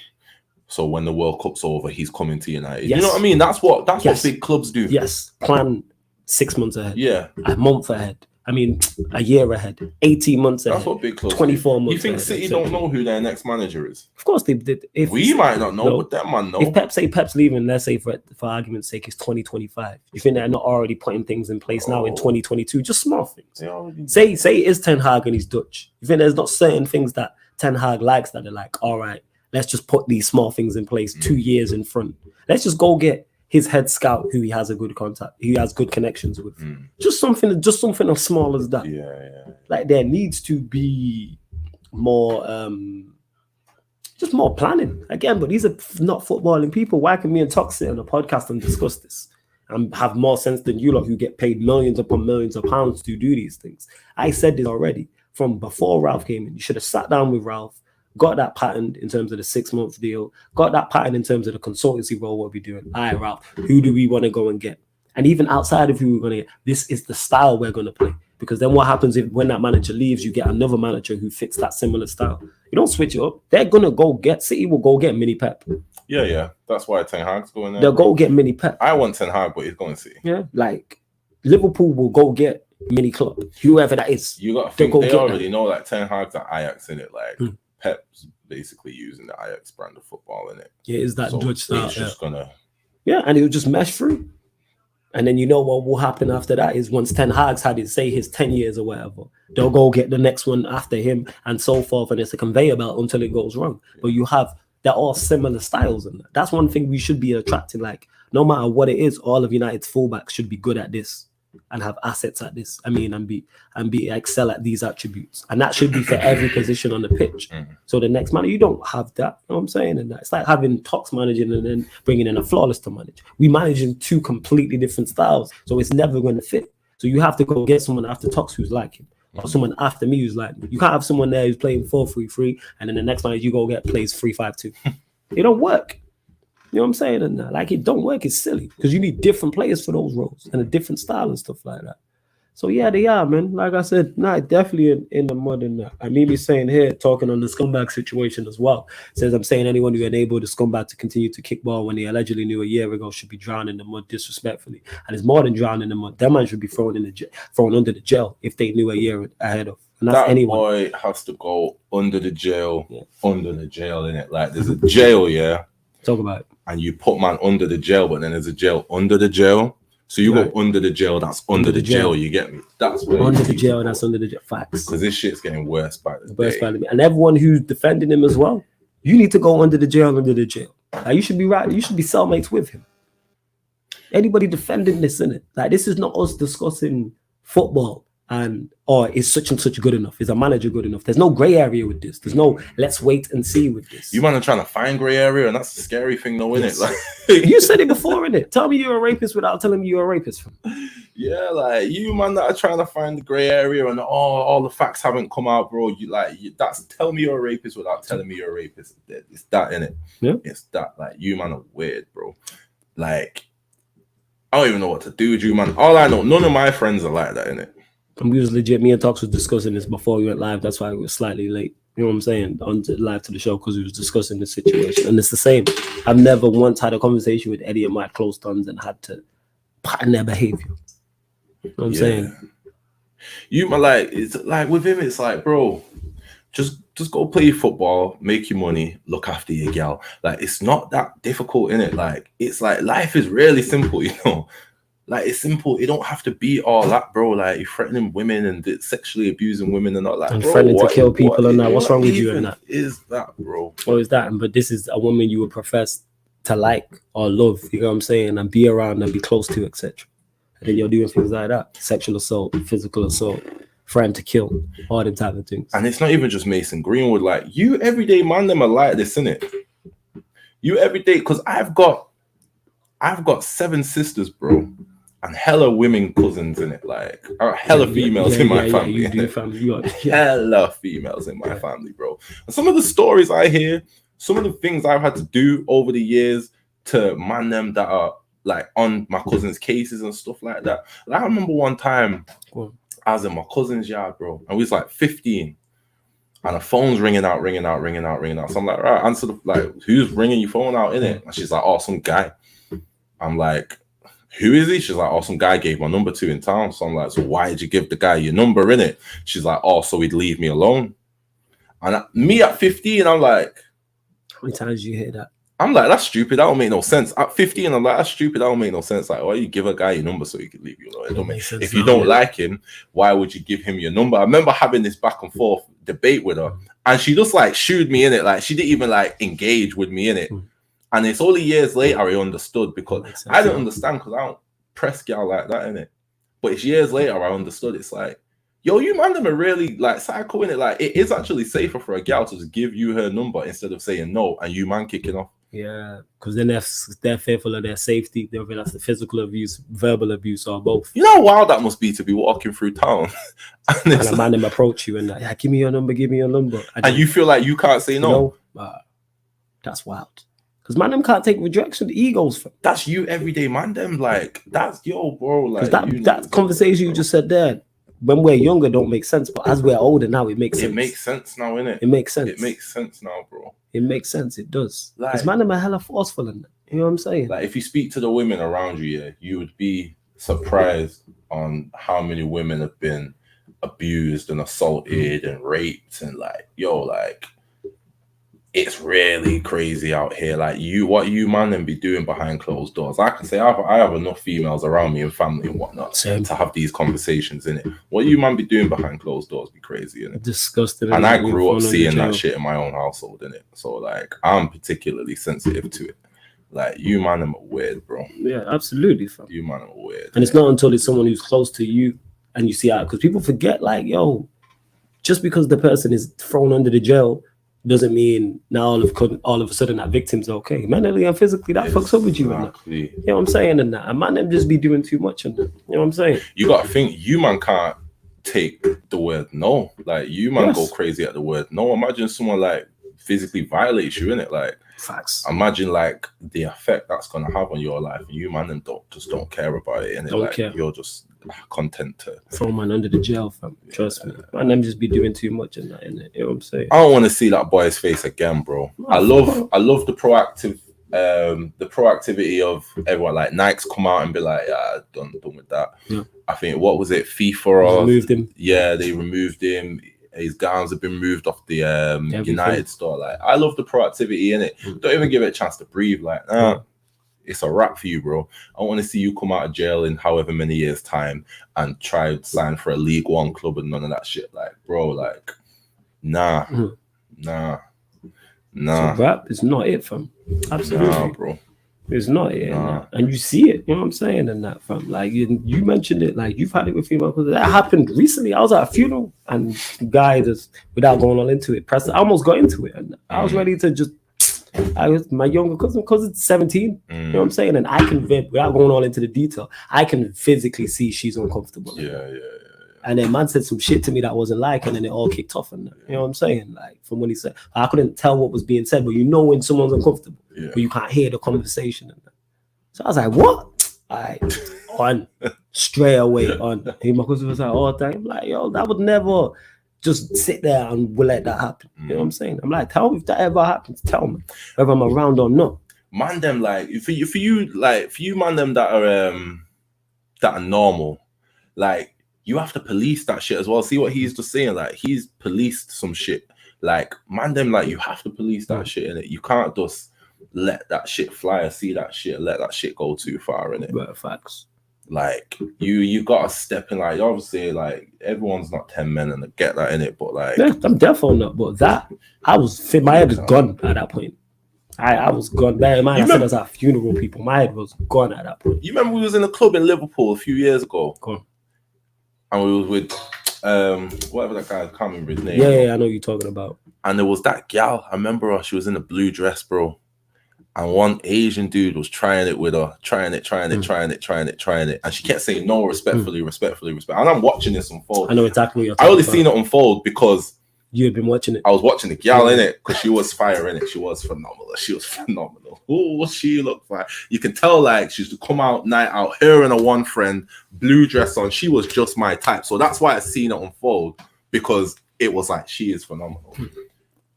So when the World Cup's over, he's coming to United. Yes. You know what I mean? That's what big clubs do. Yes, plan 6 months ahead. Yeah, a month ahead. I mean, a year ahead, 18 months ahead. That's what big clubs 24 do. months You think ahead. City don't know who their next manager is? Of course they did. If We might not know, but that man know. If Pep's leaving, let's say for argument's sake, it's 2025. You think they're not already putting things in place now in 2022? Just small things. Say it is Ten Hag and he's Dutch. You think there's not certain things that Ten Hag likes that they're like, all right, let's just put these small things in place 2 years in front. Let's just go get his head scout who he has a good contact, he has good connections with. Just something as small as that. Yeah. Like there needs to be more just more planning again, but these are not footballing people. Why can me and Tox sit on a podcast and discuss this and have more sense than you lot who get paid millions upon millions of pounds to do these things? I said this already from before Ralph came in. You should have sat down with Ralph, got that pattern in terms of the 6-month deal, got that pattern in terms of the consultancy role, what we're doing. All right, Ralph, who do we want to go and get? And even outside of who we're going to get, this is the style we're going to play. Because then what happens if when that manager leaves, you get another manager who fits that similar style? You don't switch it up. They're going to go get, City will go get Mini Pep. Yeah. That's why Ten Hag's going there. They'll go get Mini Pep. I want Ten Hag, but he's going to City. Yeah, like Liverpool will go get Mini Club, whoever that is. You got to think they already know that Ten Hag's at Ajax in it. Like Pep's basically using the Ajax brand of football in it. Yeah, is that Dutch style? It's just gonna. Yeah, and it'll just mesh through. And then you know what will happen after that is once Ten Hag's had his 10 years or whatever, they'll go get the next one after him and so forth, and it's a conveyor belt until it goes wrong. But they're all similar styles, and that's one thing we should be attracting. Like no matter what it is, all of United's fullbacks should be good at this and have assets at this. I mean, and be excel at these attributes, and that should be for every position on the pitch. So the next man, you don't have that. You know what I'm saying? And it's like having Tox managing and then bringing in a flawless to manage. We managing 2 completely different styles, so it's never going to fit. So you have to go get someone after Tox who's like him, or someone after me who's like me. You can't have someone there who's playing 4-3-3, and then the next man you go get plays 3-5-2. It don't work. You know what I'm saying? And like it don't work. It's silly because you need different players for those roles and a different style and stuff like that. So yeah, they are, man. Like I said, definitely in the mud. And I mean, me saying here, talking on the scumbag situation as well. Says I'm saying anyone who enabled the scumbag to continue to kick ball when they allegedly knew a year ago should be drowned in the mud disrespectfully. And it's more than drowned in the mud. That man should be thrown under the jail if they knew a year ahead of. And that's that anyone. Boy has to go under the jail, innit? Like there's a jail, yeah. Talk about it. And you put man under the jail, but then there's a jail under the jail. So you go under the jail, that's under the jail. You get me? That's where under the jail, and that's under the jail. Facts. Because this shit's getting worse by the day. And everyone who's defending him as well, you need to go under the jail. Like, you should be right. You should be cellmates with him. Anybody defending this, innit? Like this is not us discussing football. and or is such and such good enough? Is a manager good enough? There's no grey area with this. There's no let's wait and see with this. You man are trying to find grey area, and that's the scary thing, though, isn't it? Like you said it before, innit? Tell me you're a rapist without telling me you're a rapist. Yeah, like you man that are trying to find the grey area, and all the facts haven't come out, bro. That's tell me you're a rapist without telling me you're a rapist. It's that, innit? Yeah, it's that. Like you man are weird, bro. Like I don't even know what to do with you, man. All I know, none of my friends are like that, innit? We was legit. Me and Tox was discussing this before we went live. That's why we were slightly late. You know what I'm saying? Live to the show because we was discussing the situation, and it's the same. I've never once had a conversation with any of my close friends and had to pattern their behavior. You know what I'm saying? You man, like it's like with him, it's like, bro, just go play football, make your money, look after your gal. Like it's not that difficult, innit? Like it's like life is really simple, you know. Like it's simple. It don't have to be all that, bro. Like you're threatening women and sexually abusing women and not like and threatening to kill people and that. What's wrong with you and that? Is that, bro? What is that? But this is a woman you would profess to like or love. You know what I'm saying? And be around and be close to, etc. And then you're doing things like that: sexual assault, physical assault, threatening to kill, all them type of things. And it's not even just Mason Greenwood. Like you, everyday man, them are like this, innit? You everyday, because I've got 7 sisters, bro. And hella women cousins in it, like hella females in my family. Hella females in my family, bro. And some of the stories I hear, some of the things I've had to do over the years to man them that are like on my cousin's cases and stuff like that. Like I remember one time I was in my cousin's yard, bro, and we was like 15, and the phone's ringing out. So I'm like, right, answer the who's ringing your phone out, innit? And she's like, oh, some guy. I'm like, who is he? She's like, oh, some guy gave my number to in town. So I'm like, so why did you give the guy your number, innit? She's like, oh, so he'd leave me alone. And me at 15, I'm like, how many times did you hear that? I'm like, that's stupid. That don't make no sense. At 15, I'm like, that's stupid. That don't make no sense. Like, why you give a guy your number so he could leave you alone? It don't make sense. If you don't like him, why would you give him your number? I remember having this back and forth debate with her, and she just like shooed me in it. Like, she didn't even like engage with me in it. And it's only years later I understood, because I didn't understand because I don't press girl like that, innit? But it's years later I understood. It's like, yo, you man them are really like psycho, innit? Like it is actually safer for a gal to just give you her number instead of saying no and you man kicking off. Yeah, because then they're fearful of their safety. They'll be that's the physical abuse, verbal abuse, or both. You know how wild that must be to be walking through town and a man them approach you and like, yeah, give me your number. And you feel like you can't say no. That's wild. Because man them can't take rejection. The egos. That's you everyday man them. Like that's yo, bro. Like that conversation you just said there, when we're younger, don't make sense. But as we're older now, it makes sense. It makes sense now, innit? It makes sense. It makes sense now, bro. It makes sense. It does. Like, because man them are hella forceful in that. You know what I'm saying? Like if you speak to the women around you, yeah, you would be surprised on how many women have been abused and assaulted and raped and like, yo, like. It's really crazy out here. Like what you man and be doing behind closed doors. I can say I have enough females around me and family and whatnot to have these conversations in it. What you man be doing behind closed doors be crazy, innit? Disgusting. And I grew up seeing that shit in my own household, innit? So like I'm particularly sensitive to it. Like you man are weird, bro. Yeah, absolutely. Fam. You man are weird. And it's not until it's someone who's close to you and you see how, because people forget, like, yo, just because the person is thrown under the jail doesn't mean now all of a sudden that victim's okay. Mentally and physically, that fucks up with you. Exactly. You know what I'm saying? And that. And man, them just be doing too much. And you know what I'm saying? You got to think, you man can't take the word no. Like, you man go crazy at the word no. Imagine someone like physically violates you, innit? Like, facts. Imagine like the effect that's going to have on your life. And you man and don't care about it. And like, care. You're just content to throw man under the jail, fam. Trust me. And them just be doing too much in that, innit? You know what I'm saying? I don't want to see that boy's face again, bro. I love the proactivity of everyone. Like Nike's come out and be like, yeah, done with that. Yeah. I think what was it, FIFA or removed him? Yeah, they removed him. His gowns have been moved off the United store. Like, I love the proactivity in it. Don't even give it a chance to breathe. Like, it's a wrap for you, bro. I want to see you come out of jail in however many years' time and try to sign for a League One club and none of that shit. Like, bro, like, nah. So rap is not it, fam. Absolutely, nah, bro. It's not, and you see it, you know what I'm saying, and that from like you mentioned it, like you've had it with female because that happened recently. I was at a funeral and the guy just without going all into it, I almost got into it, and I was ready to just. I was my younger cousin because it's 17, you know what I'm saying, and I can without going all into the detail, I can physically see she's uncomfortable. Yeah. And then man said some shit to me that wasn't like, and then it all kicked off. And you know what I'm saying? Like from when he said, I couldn't tell what was being said, but you know when someone's uncomfortable, but you can't hear the conversation. And that. So I was like, what? On straight away on. And my cousin was like, oh, I'm like, yo, that would never just sit there and we'll let that happen. You know what I'm saying? I'm like, tell me if that ever happens. Tell me whether I'm around or not. Man, them like for you, man, them that are normal, like. You have to police that shit as well. See what he's just saying? Like, he's policed some shit. Like, man, them, like, you have to police that shit, innit? You can't just let that shit fly or see that shit, let that shit go too far, innit? Right, facts. Like, you gotta step in, like, obviously, like, everyone's not 10 men and I get that, innit? But, like... Yeah, I'm definitely not. But that, my head was gone at that point. I was gone. Bear in mind, I said I was at funeral people. My head was gone at that point. You remember we was in a club in Liverpool a few years ago? Go on. And we was with whatever that guy, I can't remember his name. Yeah, I know what you're talking about. And there was that gal, I remember her, she was in a blue dress, bro. And one Asian dude was trying it with her, trying it. And she kept saying, no, respectfully. And I'm watching this unfold. I know exactly what you're talking about. I only seen it unfold because you had been watching it. I was watching the gal in it because she was fire in it. She was phenomenal. Oh, she looked like you can tell like she's to come out night out. Her and her one friend, blue dress on. She was just my type. So that's why I seen it unfold because it was like she is phenomenal.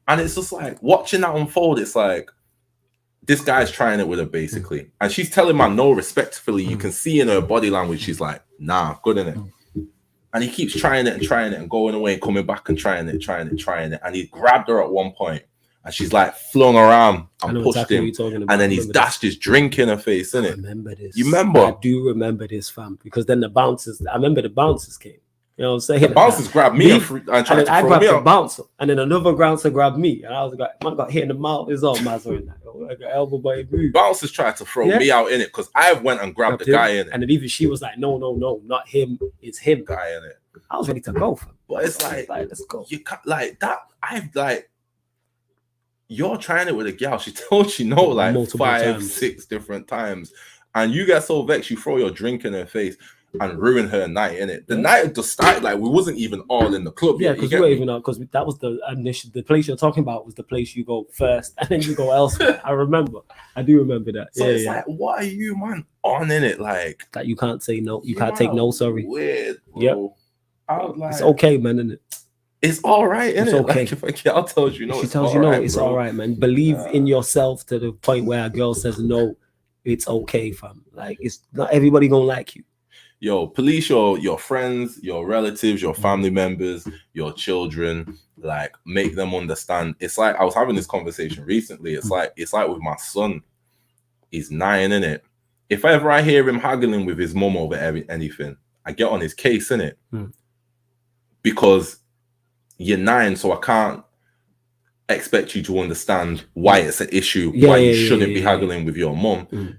And it's just like watching that unfold. It's like this guy's trying it with her basically, and she's telling man no respectfully. You can see in her body language she's like, nah, good in it. And he keeps trying it and going away and coming back and trying it. And he grabbed her at one point and she's like flung around and pushed him. And then he's dashed his drink in her face, innit? I remember this. You remember? I do remember this, fam. Because then I remember the bouncers came. You know what I'm saying? The bouncers grabbed me and tried to I throw grabbed me the up. bouncer. And then another bouncer grabbed me. And I was like, man got hit in the mouth. It's all mazza in that. I got elbow by move. Bouncers tried to throw me out in it because I went and grabbed the guy in it. And then even she was like, no, not him. It's him. Guy in it. I was ready to go for him. But it's like let's go. You can't like that. I've like you're trying it with a gal. She told you no like multiple 5-6 different times. And you get so vexed, you throw your drink in her face and ruin her night, innit? The night had just started, like we wasn't even all in the club. Yeah, because we weren't even out, because that was the initial, the place you're talking about was the place you go first and then you go elsewhere. I do remember that. So it's like, what are you, man, on in it? Like that you can't say no, you can't take no, sorry. Weird, bro. Yep. I was like, it's okay, man, isn't it? It's all right, innit? It's okay. Like, if a girl tells you no, she tells you no, it's all right, man. Believe in yourself to the point where a girl says no, it's okay, fam. Like, it's not everybody gonna like you. Yo, police your friends, your relatives, your family members, your children, like make them understand. It's like I was having this conversation recently. It's like with my son. He's 9, innit? If ever I hear him haggling with his mum over anything, I get on his case, innit? Because you're 9, so I can't expect you to understand why it's an issue, why you shouldn't be haggling with your mum.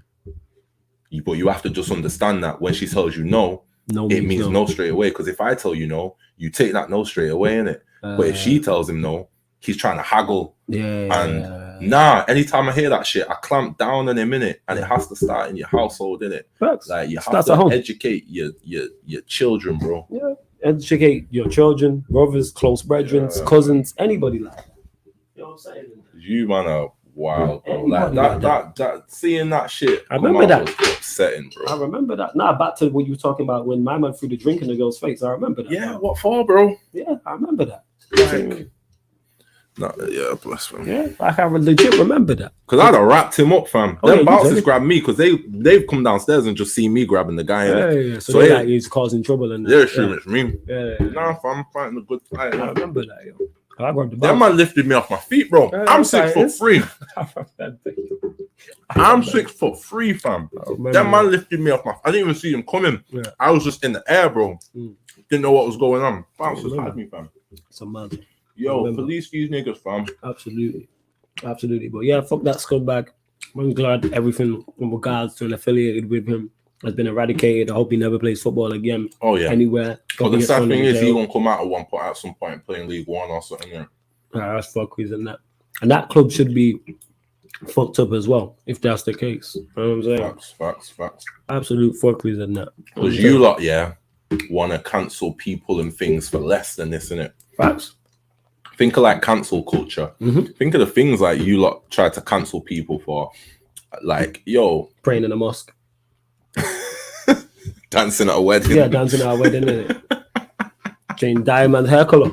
But you have to just understand that when she tells you no, it means no straight away. Because if I tell you no, you take that no straight away, innit? But if she tells him no, he's trying to haggle. Anytime I hear that shit, I clamp down on him, innit? And it has to start in your household, innit? Like you have to educate your children, bro. Yeah, educate your children, brothers, close brethren, cousins, anybody like that. You know what I'm saying? You man are wild, bro. Like that seeing that shit. I remember that. Was upsetting, bro. I remember that. Nah, back to what you were talking about when my man threw the drink in the girl's face. I remember that. Yeah, what for, bro? Yeah, I remember that. Like, yeah, bless him. Yeah, I can legit remember that. Because I'd have wrapped him up, fam. Them bouncers grabbed me because they've come downstairs and just seen me grabbing the guy. Yeah. So they're like he's causing trouble and they're shooting at me. Yeah. Nah, fam, I'm fighting a good fight. I remember that, yo. I grabbed the that man lifted me off my feet, bro. I'm 6'3". I'm 6'3", fam. That man lifted me off my. I didn't even see him coming. Yeah. I was just in the air, bro. Didn't know what was going on. Bouncers had me, fam. It's a mad. Yo, police these niggas, fam. Absolutely. But yeah, fuck that scumbag. I'm glad everything in regards to an affiliated with him has been eradicated. I hope he never plays football again. Oh yeah. Anywhere. But the sad thing is, he's gonna come out at some point playing League One or something. Yeah. That's fuckeries and that club should be fucked up as well if that's the case. You know what I'm saying? Facts. Absolute fuckeries in that. Because you lot, want to cancel people and things for less than this, innit? Facts. Think of like cancel culture. Mm-hmm. Think of the things like you lot try to cancel people for, like praying in a mosque, dancing at a wedding. Yeah, dancing at a wedding, innit? Changing diamond hair color,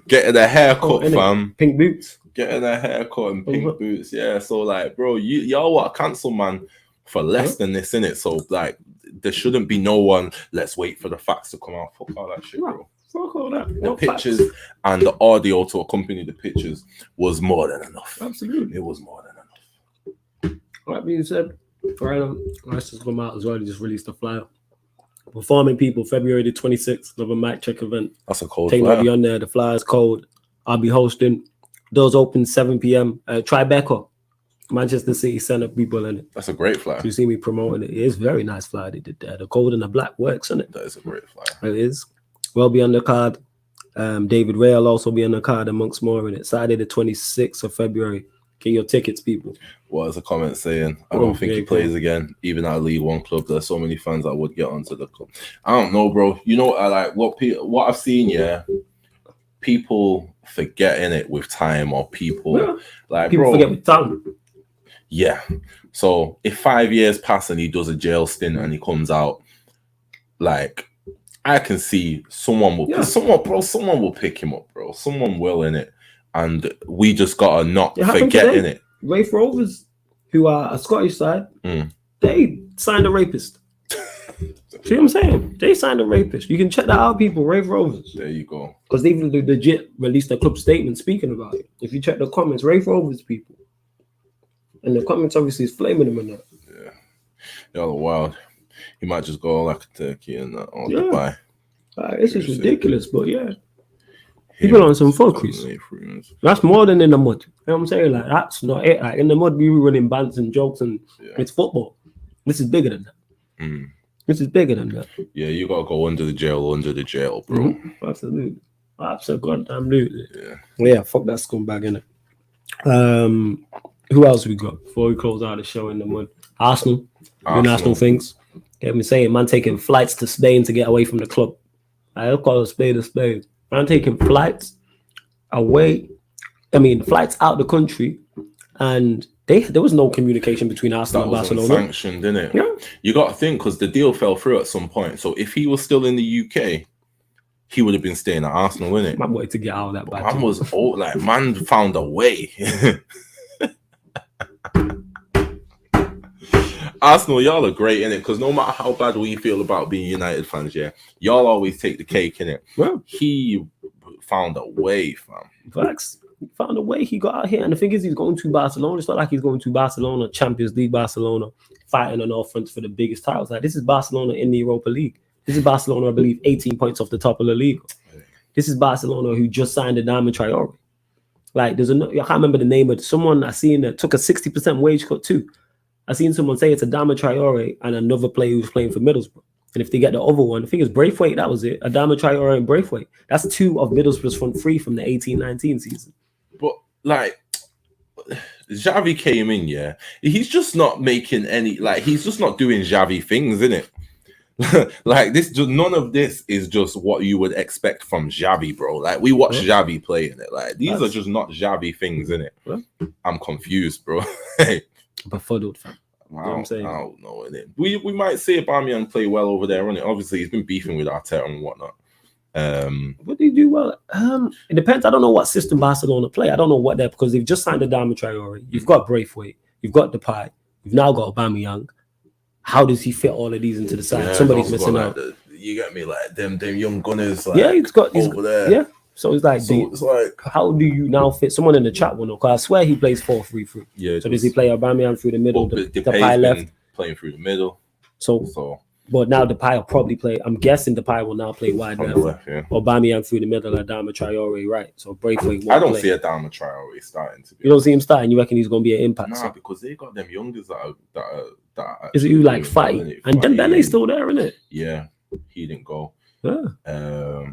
getting a haircut, fam. Pink boots, getting a haircut and pink boots. Yeah, so like, bro, y'all want to cancel man for less than this, innit? So like, there shouldn't be no one. Let's wait for the facts to come out. Fuck all that shit, bro. Fuck all that. The pictures and the audio to accompany the pictures was more than enough. Absolutely, it was more than enough. That being said, right on, let's just come out as well. He just released a flyer. Performing people, February the 26th, another mic check event. That's a cold flyer. Take me on there. The flyer's cold. I'll be hosting. Doors open 7 p.m. Tribeca, Manchester City Centre, people in it. That's a great flyer. You see me promoting it. It is very nice flyer they did there. The gold and the black works, isn't it? That is a great flyer. It is. Will be on the card. David Ray will also be on the card amongst more in it. Saturday the 26th of February. Get your tickets, people. What is a comment saying? I don't think he plays again, even at a League One club. There's so many fans that would get onto the club. I don't know, bro. You know, I like what I've seen. Yeah, people forgetting it with time, or people forget with time. Yeah. So if 5 years pass and he does a jail stint and he comes out, like, I can see someone will pick him up, bro. Someone will in it. And we just gotta not forget in it. Rafe Rovers, who are a Scottish side, they signed a rapist. See what I'm saying? They signed a rapist. You can check that out, people. Rafe Rovers. There you go. Because they even legit released a club statement speaking about it. If you check the comments, Rafe Rovers people. And the comments obviously is flaming him in that. Yeah. Y'all are wild. He might just go like a turkey and on Dubai. This is ridiculous, but yeah. People on some fuckeries. That's more than in the mud. You know what I'm saying? Like, that's not it. Like, in the mud, we were running bands and jokes, and it's football. This is bigger than that. This is bigger than that. Yeah, you gotta go under the jail, bro. Absolutely. Absolutely. Yeah, fuck that scumbag, innit? Who else we got before we close out the show in the mud? Arsenal. Doing Arsenal things. Get me saying, man taking flights to Spain to get away from the club. I'll call a spade a spade. Man taking flights away. Flights out the country, and there was no communication between Arsenal and Barcelona. Sanctioned, didn't it? Yeah. You got to think, because the deal fell through at some point. So if he was still in the UK, he would have been staying at Arsenal, wouldn't it? Man wanted to get out of that. Man was old, like man found a way. Arsenal, y'all are great, innit? Because no matter how bad we feel about being United fans, y'all always take the cake, innit? Well, he found a way, fam. Facts. He found a way. He got out here. And the thing is, he's going to Barcelona. It's not like he's going to Barcelona, Champions League Barcelona, fighting on all fronts for the biggest titles. Like, this is Barcelona in the Europa League. This is Barcelona, I believe, 18 points off the top of the league. This is Barcelona who just signed a Diamond Traore. Like, I can't remember the name of someone I seen that took a 60% wage cut too. I seen someone say it's a Adama Traore and another player who's playing for Middlesbrough. And if they get the other one, I think it's Braithwaite, that was it. Adama Traore and Braithwaite. That's two of Middlesbrough's front three from the 18-19 season. But, like, Xavi came in, he's just not making any, like, he's just not doing Xavi things, innit? Like, none of this is just what you would expect from Xavi, bro. Like, we watch Xavi play in it. Like, these are just not Xavi things, innit? I'm confused, bro. Befuddled, fam. I don't know, innit? We might see Aubameyang play well over there, innit? Obviously, he's been beefing with Arteta and whatnot. What do you do well? It depends. I don't know what system Barcelona play. I don't know what they're, because they've just signed a Adama Traore. You've got Braithwaite. You've got Depay. You've now got Aubameyang. How does he fit all of these into the side? Somebody's missing out. You get me, like them young gunners. Like, he's got over there. Yeah. So it's like, how do you now fit? Someone in the chat will know, because I swear he plays 4-3-3. Yeah. So does he play Aubameyang through the middle? Depay left, playing through the middle. So But now Depay will probably play. I'm guessing Depay will now play wide On the left. left, yeah. Aubameyang through the middle, Adama Traore right. So Braithwaite I won't don't play. see a Adama Traore starting to be. You don't see him starting. You reckon he's going to be an impact? Nah, So. because they got them youngers that are Is it you like fight? And Dembele's still there, isn't it? Yeah, he didn't go. Yeah.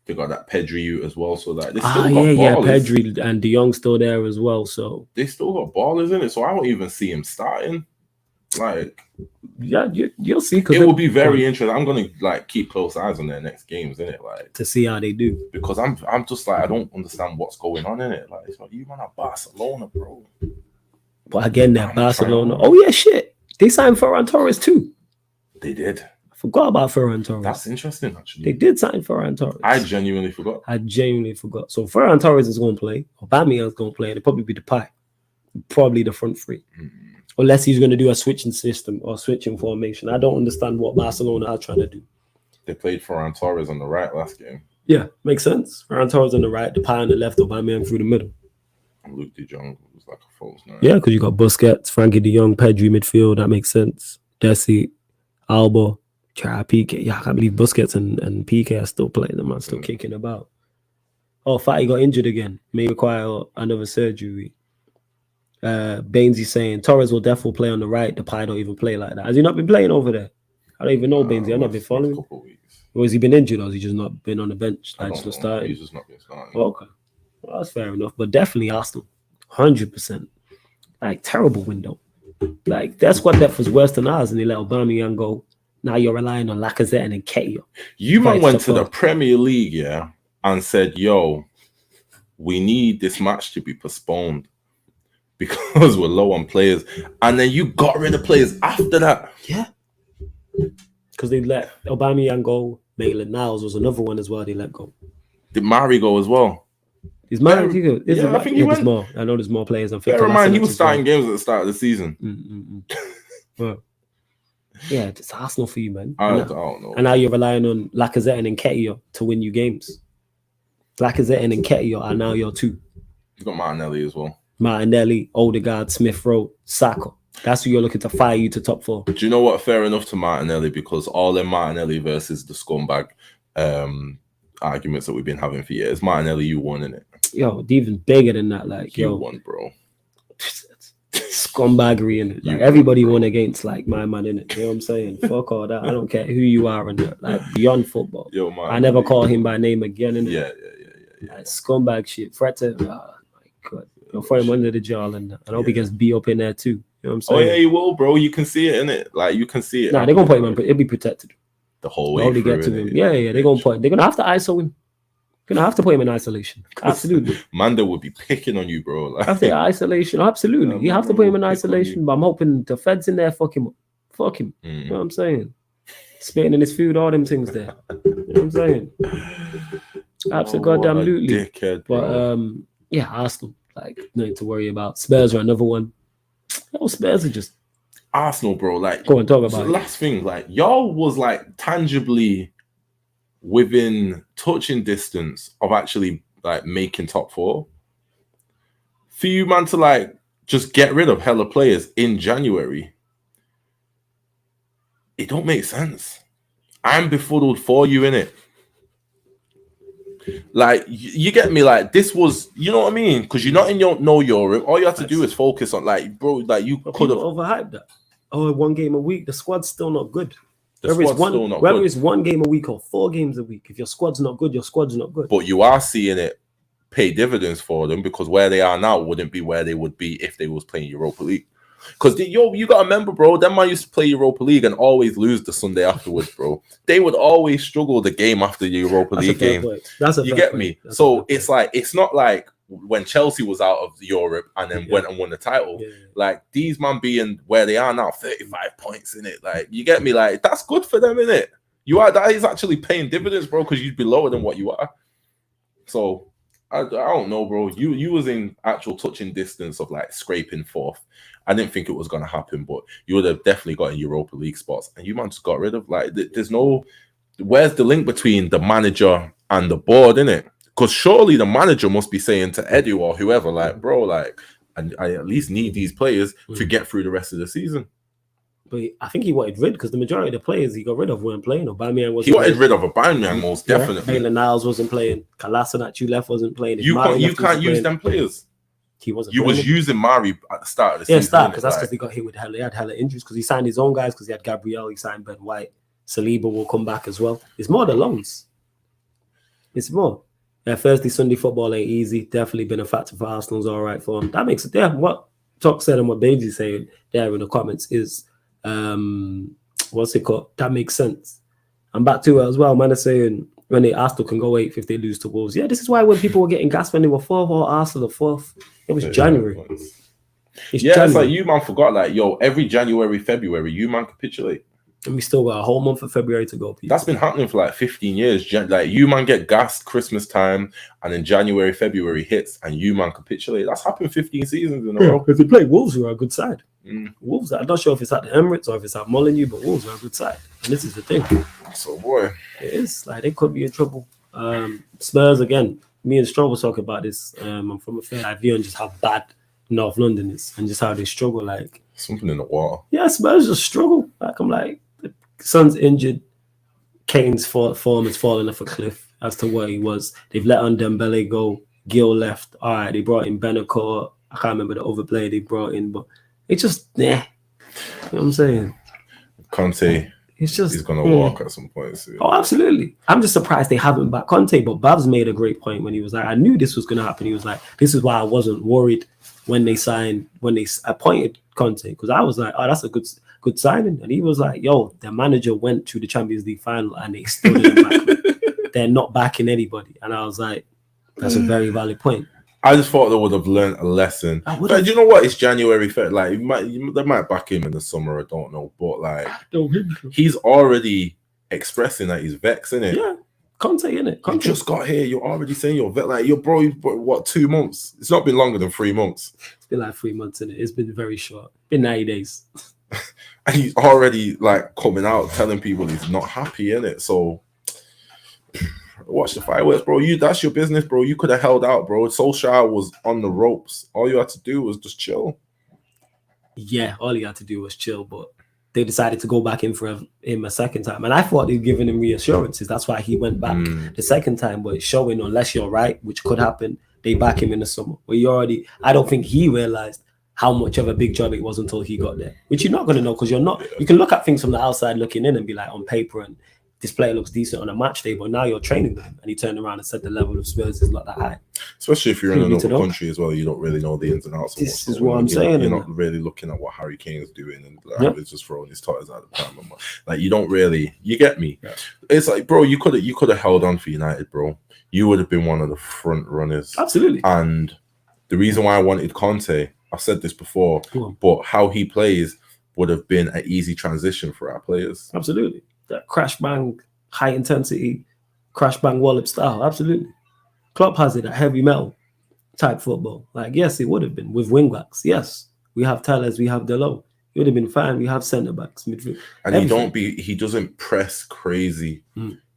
They got that Pedri as well, so that they still got ballers. Yeah, Pedri and De Jong still there as well. So they still got ballers in it. So I don't even see him starting. Like, yeah, you'll see. It will be very interesting. I'm gonna like keep close eyes on their next games, innit? Like to see how they do. Because I'm just like I don't understand what's going on in it. Like it's like you want at Barcelona, bro. But again, they're Barcelona. Oh yeah, shit. They signed Ferran Torres too. They did. Forgot about Ferran Torres. That's interesting, actually. They did sign Ferran Torres. I genuinely forgot. So Ferran Torres is going to play. Aubameyang's going to play. And it'll probably be Depay. Probably the front three. Unless he's going to do a switching system or switching formation. I don't understand what Barcelona are trying to do. They played Ferran Torres on the right last game. Yeah, makes sense. Ferran Torres on the right, Depay on the left, Aubameyang through the middle. And Luke de Jong was like a false nine. Yeah, because you got Busquets, Frankie de Jong, Pedri midfield. That makes sense. Desi, Alba. PK. Yeah, I can't believe Busquets and PK are still playing. Them, still kicking about. Oh, Fatty got injured again. May require another surgery. Bainesy saying Torres will definitely play on the right. Depay don't even play like that. Has he not been playing over there? I don't even know Bainesy. I've not been following him. Or has he been injured or has he just not been on the bench? Like just starting? He's just not been starting. Okay. Well, that's fair enough. But definitely Arsenal. 100%. Like, terrible window. Like, their squad depth was worse than ours and they let Aubameyang go. Now you're relying on Lacazette and Nketiah. You man went to the Premier League, yeah, and said, yo, we need this match to be postponed because we're low on players. And then you got rid of players after that. Yeah. Because they let Aubameyang go. Maitland-Niles was another one as well they let go. Did Mari go as well? Is Mari? I think he went. More. I know there's more players. Bear in mind, he was starting games at the start of the season. Well, yeah, it's Arsenal for you, man. I don't know. And now you're relying on Lacazette and Nketiah to win you games. Lacazette and Nketiah are now your two. You've got Martinelli as well. Martinelli, Odegaard, Smith Rowe, Saka. That's who you're looking to fire you to top four. Do you know what? Fair enough to Martinelli because all in Martinelli versus the scumbag arguments that we've been having for years. Martinelli, you won, innit? Yo, even bigger than that. Like, you won, bro. Scumbaggery in it. Like everybody won against like my man in it. You know what I'm saying? Fuck all that. I don't care who you are in it. Like beyond football. Yo, man, I never call him by name again. In it. Yeah. Like, scumbag shit. Fred to, oh my god. You'll throw him under the jaw and that. I hope he gets beat up in there too. You know what I'm saying? Oh yeah, he will, bro. You can see it in it. Like you can see it. Nah, they're gonna put him on. It'll be protected the whole way. Get to him. Yeah. They're gonna have to ISO him. Gonna have to put him in isolation. Absolutely. Manda would be picking on you, bro. Like, after isolation, absolutely. You have to put him in isolation, but I'm hoping the feds in there fuck him. You know what I'm saying? Spitting in his food, all them things there. You know what I'm saying? Absolutely. Dickhead, but yeah, Arsenal, like nothing to worry about. Spurs are another one. Oh, Spurs are just Arsenal, bro. Like go and talk about it. Last thing, like y'all was like tangibly within touching distance of actually like making top four. For you, man, to like just get rid of hella players in January, it don't make sense. I'm befuddled for you, innit? Like you get me? Like this was, you know what I mean? Because you're not in Europe. All you have to do is focus on, like, bro. Like you could have overhyped that. Oh, 1 game a week. The squad's still not good. Whether it's 1 game a week or 4 games a week, if your squad's not good, your squad's not good. But you are seeing it pay dividends for them because where they are now wouldn't be where they would be if they was playing Europa League. Because you got to remember, bro, them man used to play Europa League and always lose the Sunday afterwards, bro. They would always struggle the game after the Europa League game. You get me? So it's like, it's not like when Chelsea was out of Europe and then went and won the title. Yeah. Like these man being where they are now, 35 points in it. Like you get me? Like that's good for them, innit? That is actually paying dividends, bro, because you'd be lower than what you are. So I don't know, bro. You was in actual touching distance of like scraping fourth. I didn't think it was going to happen, but you would have definitely got in Europa League spots. And you man just got rid of, like, there's no... Where's the link between the manager and the board, innit? Because surely the manager must be saying to Edu or whoever, like, bro, like, I at least need these players to get through the rest of the season. But I think he wanted rid because the majority of the players he got rid of weren't playing. Aubameyang wasn't. He wanted playing. rid of Aubameyang most definitely. Maitland-Niles wasn't playing. Kolasinac you left wasn't playing. You can't use them players. He wasn't. You was using Mari at the start of the season. Yeah, because that's because they got hit with he had hella injuries because he signed his own guys because he had Gabriel, he signed Ben White, Saliba will come back as well. It's more the loans. It's more. Thursday, Sunday football ain't easy. Definitely been a factor for Arsenal's all right for him. That makes it. Yeah, what Talk said and what Baby's saying there in the comments is what's it called? That makes sense. I'm back to it as well. Man is saying when they Arsenal can go 8th if they lose to Wolves. Yeah, this is why when people were getting gas when they were 4th or Arsenal 4th, it was January. It's January. It's like you man forgot like every January, February, you man capitulate. And we still got a whole month of February to go. People. That's been happening for like 15 years. Like you man get gassed Christmas time, and then January, February hits, and you man capitulate. That's happened 15 seasons in a row. If they play Wolves, who are a good side. Wolves, I'm not sure if it's at the Emirates or if it's at Molineux, but Wolves are a good side. And this is the thing. So boy, it is like they could be in trouble. Spurs again. Me and Strong was talking about this. I'm from a fair idea on just how bad North London is and just how they struggle. Like something in the water. Yeah, Spurs just struggle. Like I'm like. Son's injured. Kane's form has fallen off a cliff as to what he was. They've let on Dembele go. Gil left. All right, they brought in Benacore. I can't remember the other player they brought in, but it's just You know what I'm saying? Conte. It's just he's gonna walk at some point soon. Oh, absolutely. I'm just surprised they haven't back Conte, but Babs made a great point when he was like, I knew this was gonna happen. He was like, this is why I wasn't worried when they appointed Conte, because I was like, oh, that's a good signing. And he was like, yo, the manager went to the Champions League final and they still didn't back. They're not backing anybody. And I was like, that's a very valid point. I just thought they would have learned a lesson. But you know what? It's January 3rd. Like, they might back him in the summer. I don't know. But, like, he's already expressing that he's vexed, innit? Yeah. Conte, innit? You just got here. You're already saying you're vexed. Like, what, 2 months? It's not been longer than 3 months. It's been like 3 months, innit? It's been very short. It's been 90 days. And he's already, like, coming out telling people he's not happy, innit? So... watch the fireworks, bro. That's your business, bro. You could have held out, bro. Solskjaer was on the ropes. All you had to do was just chill. Yeah, all you had to do was chill, but they decided to go back in for him a second time. And I thought they'd given him reassurances. That's why he went back the second time. But it's showing, unless you're right, which could happen, they back him in the summer. But I don't think he realized how much of a big job it was until he got there, which you're not going to know because you can look at things from the outside looking in and be like, on paper, and this player looks decent on a match day, but now you're training with him. And he turned around and said the level of Spurs is not that high. Especially if you're in another country as well, you don't really know the ins and outs. This is what I'm saying. You're not really looking at what Harry Kane is doing and how he's just throwing his toys out of the pan. Like, you don't really, you get me? Yeah. It's like, bro, you could have held on for United, bro. You would have been one of the front runners. Absolutely. And the reason why I wanted Conte, I've said this before, but how he plays would have been an easy transition for our players. Absolutely. That crash bang, high intensity, crash bang wallop style. Absolutely. Klopp has it, a heavy metal type football. Like, yes, it would have been with wing backs. Yes, we have Telles, we have Delo. It would have been fine. We have centre backs, midfield. And he doesn't press crazy.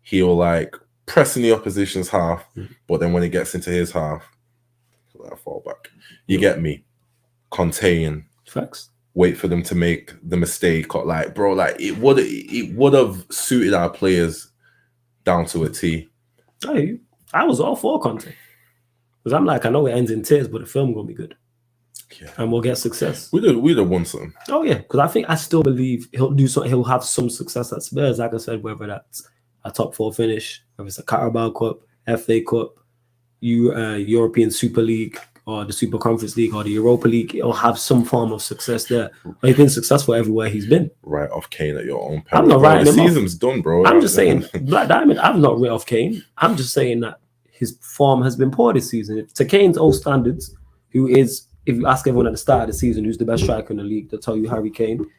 He'll like press in the opposition's half, but then when he gets into his half, he'll let fall back. You get me? Contain. Facts. Wait for them to make the mistake. Like, bro, like it would have suited our players down to a T. Hey, I was all for Conte. Because I'm like, I know it ends in tears, but the film gonna be good. Yeah. And we'll get success. We'd have won something. Oh yeah, because I still believe he'll do something. He'll have some success at Spurs. Like I said, whether that's a top 4 finish, whether it's a Carabao Cup, FA Cup, European Super League, or the Super Conference League, or the Europa League, he'll have some form of success there. But he's been successful everywhere he's been. Right off Kane at your own peril. I'm not writing him off. The season's done, bro. I'm just saying, Black Diamond, I've not written off Kane. I'm just saying that his form has been poor this season. To Kane's old standards, who is, if you ask everyone at the start of the season who's the best striker in the league, they'll tell you Harry Kane.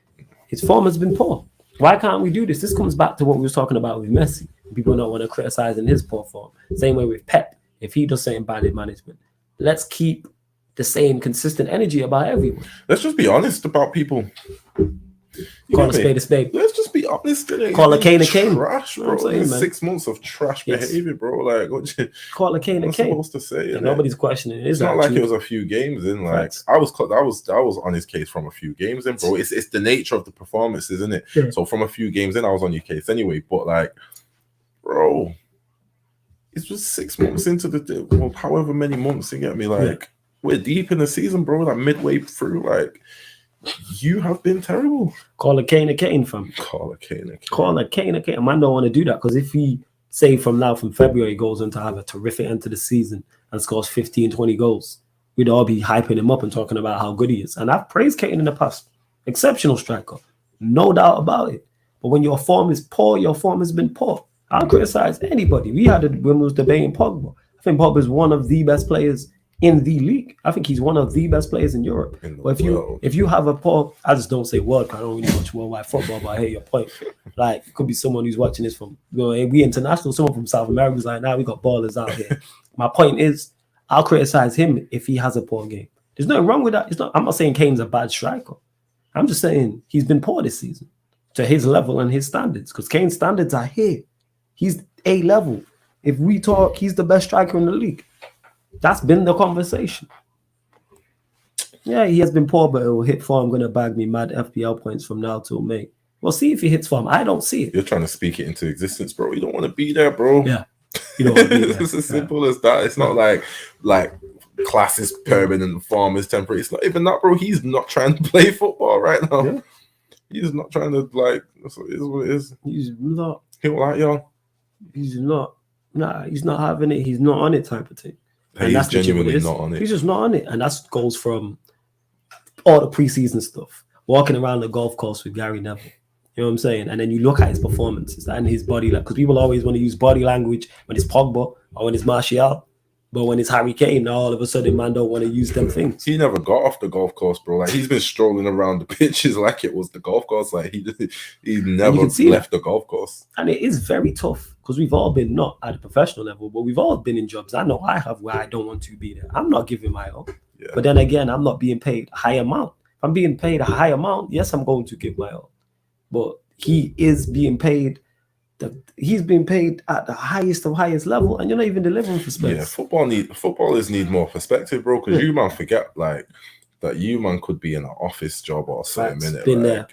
His form has been poor. Why can't we do this? This comes back to what we were talking about with Messi. People don't want to criticize in his poor form. Same way with Pep. If he does something bad in management, let's keep the same consistent energy about everyone. Let's just be honest about people. Call a spade a spade. Let's just be honest. Call a Kane a Kane. Trash, bro. Saying, 6 months of trash behavior, bro. Like, call a Kane a Kane. Supposed to say? And nobody's questioning it. It's not like it was a few games in. Like, I was on his case from a few games in, bro. It's the nature of the performances, isn't it? Yeah. So from a few games in, I was on your case anyway. But like, bro, it's just 6 months into however many months. You get me? Like, we're deep in the season, bro. Like midway through, like. You have been terrible. Call a Kane, fam. Call a Kane. Call a Kane. A man don't want to do that because if he, say from February, goes on to have a terrific end to the season and scores 15, 20 goals, we'd all be hyping him up and talking about how good he is. And I've praised Kane in the past. Exceptional striker. No doubt about it. But when your form is poor, your form has been poor. I'll criticize anybody. When we was debating Pogba. I think Pogba is one of the best players in the league. I think he's one of the best players in Europe. But if you have a poor, I just don't say world, because I don't really watch worldwide football, but I hear your point. Like, it could be someone who's watching this from, we international, someone from South America's like, now we got ballers out here. My point is, I'll criticize him if he has a poor game. There's nothing wrong with that. I'm not saying Kane's a bad striker. I'm just saying he's been poor this season to his level and his standards, because Kane's standards are here. He's A level. If we talk, he's the best striker in the league. That's been the conversation. Yeah, he has been poor, but it will hit form. Going to bag me mad FPL points from now till May. We'll see if he hits form. I don't see it. You're trying to speak it into existence, bro. You don't want to be there, bro. Yeah. You don't want to be there. It's as simple as that. It's not like class is permanent, form is temporary. It's not even that, bro. He's not trying to play football right now. Yeah. He's not trying to, that's what it is. He's not. He like, yo. He's not. Nah, he's not having it. He's not on it type of thing. And he's genuinely not on it. He's just not on it. And that goes from all the preseason stuff. Walking around the golf course with Gary Neville. You know what I'm saying? And then you look at his performances and his body, because people always want to use body language when it's Pogba or when it's Martial. But when it's Harry Kane, now all of a sudden, man don't want to use them things. He never got off the golf course, bro. Like, he's been strolling around the pitches like it was the golf course. Like, he never left the golf course. And it is very tough, because we've all been, not at a professional level, but we've all been in jobs. I know I have where I don't want to be there. I'm not giving my all. Yeah. But then again, I'm not being paid a high amount. If I'm being paid a high amount, yes, I'm going to give my all. But he is being paid. He's being paid at the highest level, and you're not even delivering for Spurs. Yeah, footballers need more perspective, bro. Because you man forget that you man could be in an office job or something. Been there.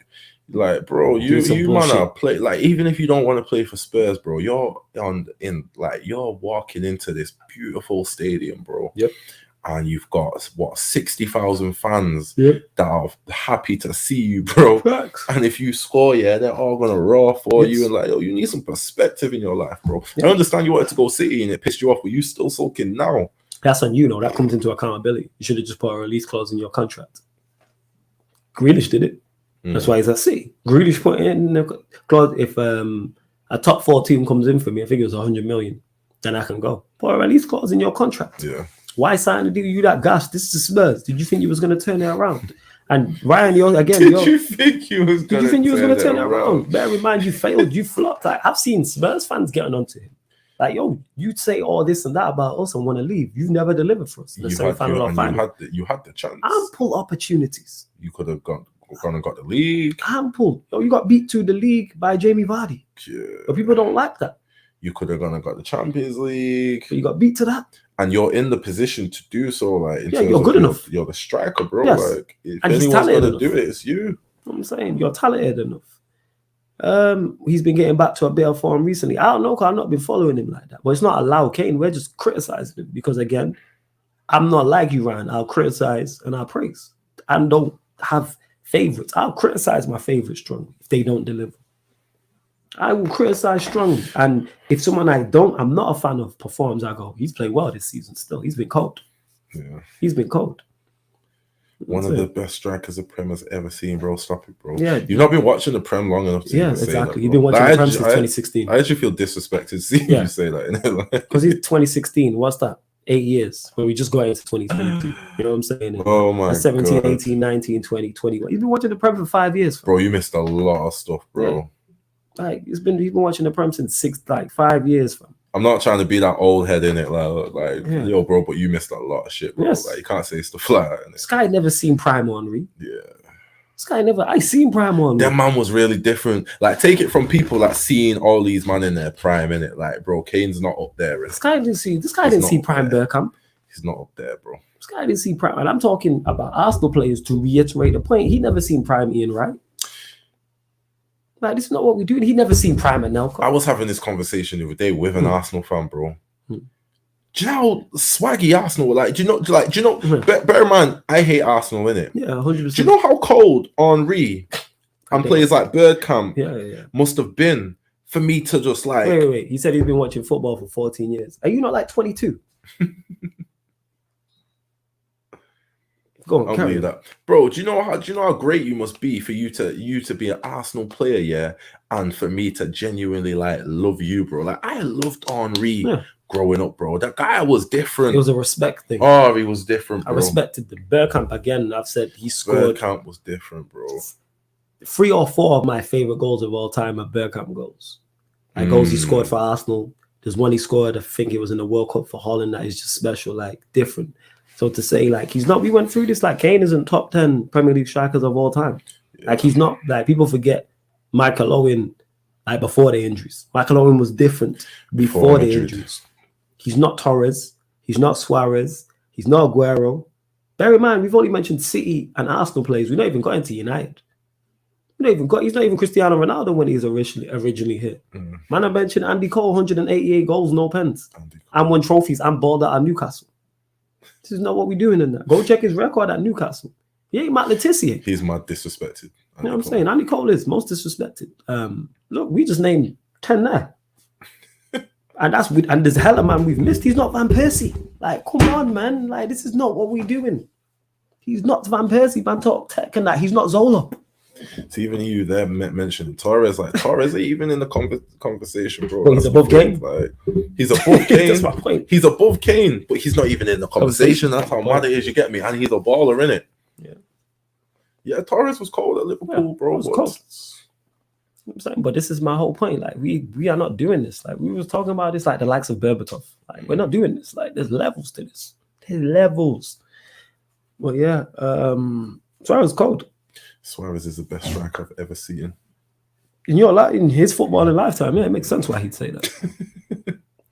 Like, bro, you man are play, like, even if you don't want to play for Spurs, bro, you're walking into this beautiful stadium, bro. Yep. And you've got 60,000 fans that are happy to see you, bro. Facts. And if you score, they're all gonna roar for you, and like, you need some perspective in your life, bro. I understand you wanted to go City and it pissed you off, but you still sulking now. That's on you, that comes into accountability. You should have just put a release clause in your contract. Grealish did it. That's why he's at City. Grealish put in the clause, if a top 4 team comes in for me, I think it was 100 million, then I can go. Put a release clause in your contract. Yeah. Why sign a deal? You that gosh, this is Spurs. Did you think you was going to turn it around? And Ryan, did you think you was going to turn it around? Bear in mind, you failed. You flopped. Like, I've seen Spurs fans getting onto him. Like, yo, you'd say all this and that about us and want to leave. You've never delivered for us. You had the chance. Ample opportunities. You could have gone and got the league. Ample. Yo, you got beat to the league by Jamie Vardy. Yeah. But people don't like that. You could have gone and got the Champions League. But you got beat to that. And you're in the position to do so. Like, you're good enough. You're the striker, bro. Yes. Like, if anyone's going to do it, it's you. You know what I'm saying? You're talented enough. He's been getting back to a bit of form recently. I don't know, because I've not been following him like that. But it's not allowed, Kane. We're just criticizing him. Because, again, I'm not like you, Ryan. I'll criticize and I'll praise. I don't have favorites. I'll criticize my favorites strongly if they don't deliver. I will criticize strongly. And if someone I'm not a fan of performs, I go, he's played well this season still. He's been cold. Yeah. He's been cold. One of the best strikers the Prem has ever seen, bro. Stop it, bro. Yeah. You've not been watching the Prem long enough to say exactly. that, You've been watching the Prem since 2016. I actually feel disrespected seeing you say that. Because he's 2016. What's that? 8 years. When we just got into 2022. You know what I'm saying? Oh, my 17, God. 18, 19, 20, 21. He's been watching the Prem for 5 years. Bro, you missed a lot of stuff, bro. Yeah. Like, he's been watching the Prem since 5 years, fam. I'm not trying to be that old head in it, yo, bro, but you missed a lot of shit, bro. Yes. Like, you can't say stuff like that. This guy never seen prime Henry. Yeah. This guy never. I seen prime on. That man was really different. Like, take it from people that seeing all these man in their prime, innit? Like, bro, Kane's not up there. This guy didn't see prime Bergkamp. He's not up there, bro. This guy didn't see prime. And I'm talking about Arsenal players to reiterate the point. He never seen prime Ian Wright. Like, this is not what we're doing. He never seen prime at Nelco. I was having this conversation the other day with an Arsenal fan, bro. Do you know how swaggy Arsenal were? Like, do you know? Bear in mind, I hate Arsenal, innit? Yeah, 100%. Do you know how cold Henry and players like Bergkamp must have been for me to just like... Wait. He said he's been watching football for 14 years. Are you not like 22? Go on, I'll believe that, bro. Do you know how great you must be for you to be an Arsenal player, yeah, and for me to genuinely like love you, bro. Like, I loved Henry growing up, bro. That guy was different. It was a respect thing. Oh, he was different, bro. I respected the Bergkamp again. I've said he scored. Bergkamp was different, bro. 3 or 4 of my favorite goals of all time are Bergkamp goals. Like goals he scored for Arsenal. There's one he scored, I think it was in the World Cup for Holland, that is just special, like different. So to say like he's not, we went through this, like Kane isn't top 10 Premier League strikers of all time. Yeah. Like he's not, like people forget Michael Owen, like before the injuries. Michael Owen was different before the injuries. He's not Torres. He's not Suarez. He's not Aguero. Bear in mind, we've only mentioned City and Arsenal players. We've not even got into United. He's not even Cristiano Ronaldo when he's originally hit. Man, I mentioned Andy Cole, 188 goals, no pens. And won trophies and balled out at Newcastle. This is not what we're doing in that. Go check his record at Newcastle. He ain't Matt Letizia. He's mad disrespected. You know what I'm saying? Andy Cole is most disrespected. Look, we just named 10 there. And there's hella man we've missed. He's not Van Persie. Like, come on, man. Like, this is not what we're doing. He's not Van Persie, Van Talk Tech and that. He's not Zola. So even you there mentioned Torres, like Torres ain't even in the conversation, bro. Well, he's above Kane. Like, he's above Kane. That's my point. He's above Kane, but he's not even in the conversation. That's how mad it is. You get me? And he's a baller, innit? Yeah. Torres was cold at Liverpool, bro. Was cold. I'm saying, but this is my whole point. Like, we are not doing this. Like, we was talking about this, like the likes of Berbatov. Like, we're not doing this. Like, there's levels to this. There's levels. Well, yeah. Suarez cold. Suarez is the best striker I've ever seen. In his footballing lifetime, yeah, it makes sense why he'd say that.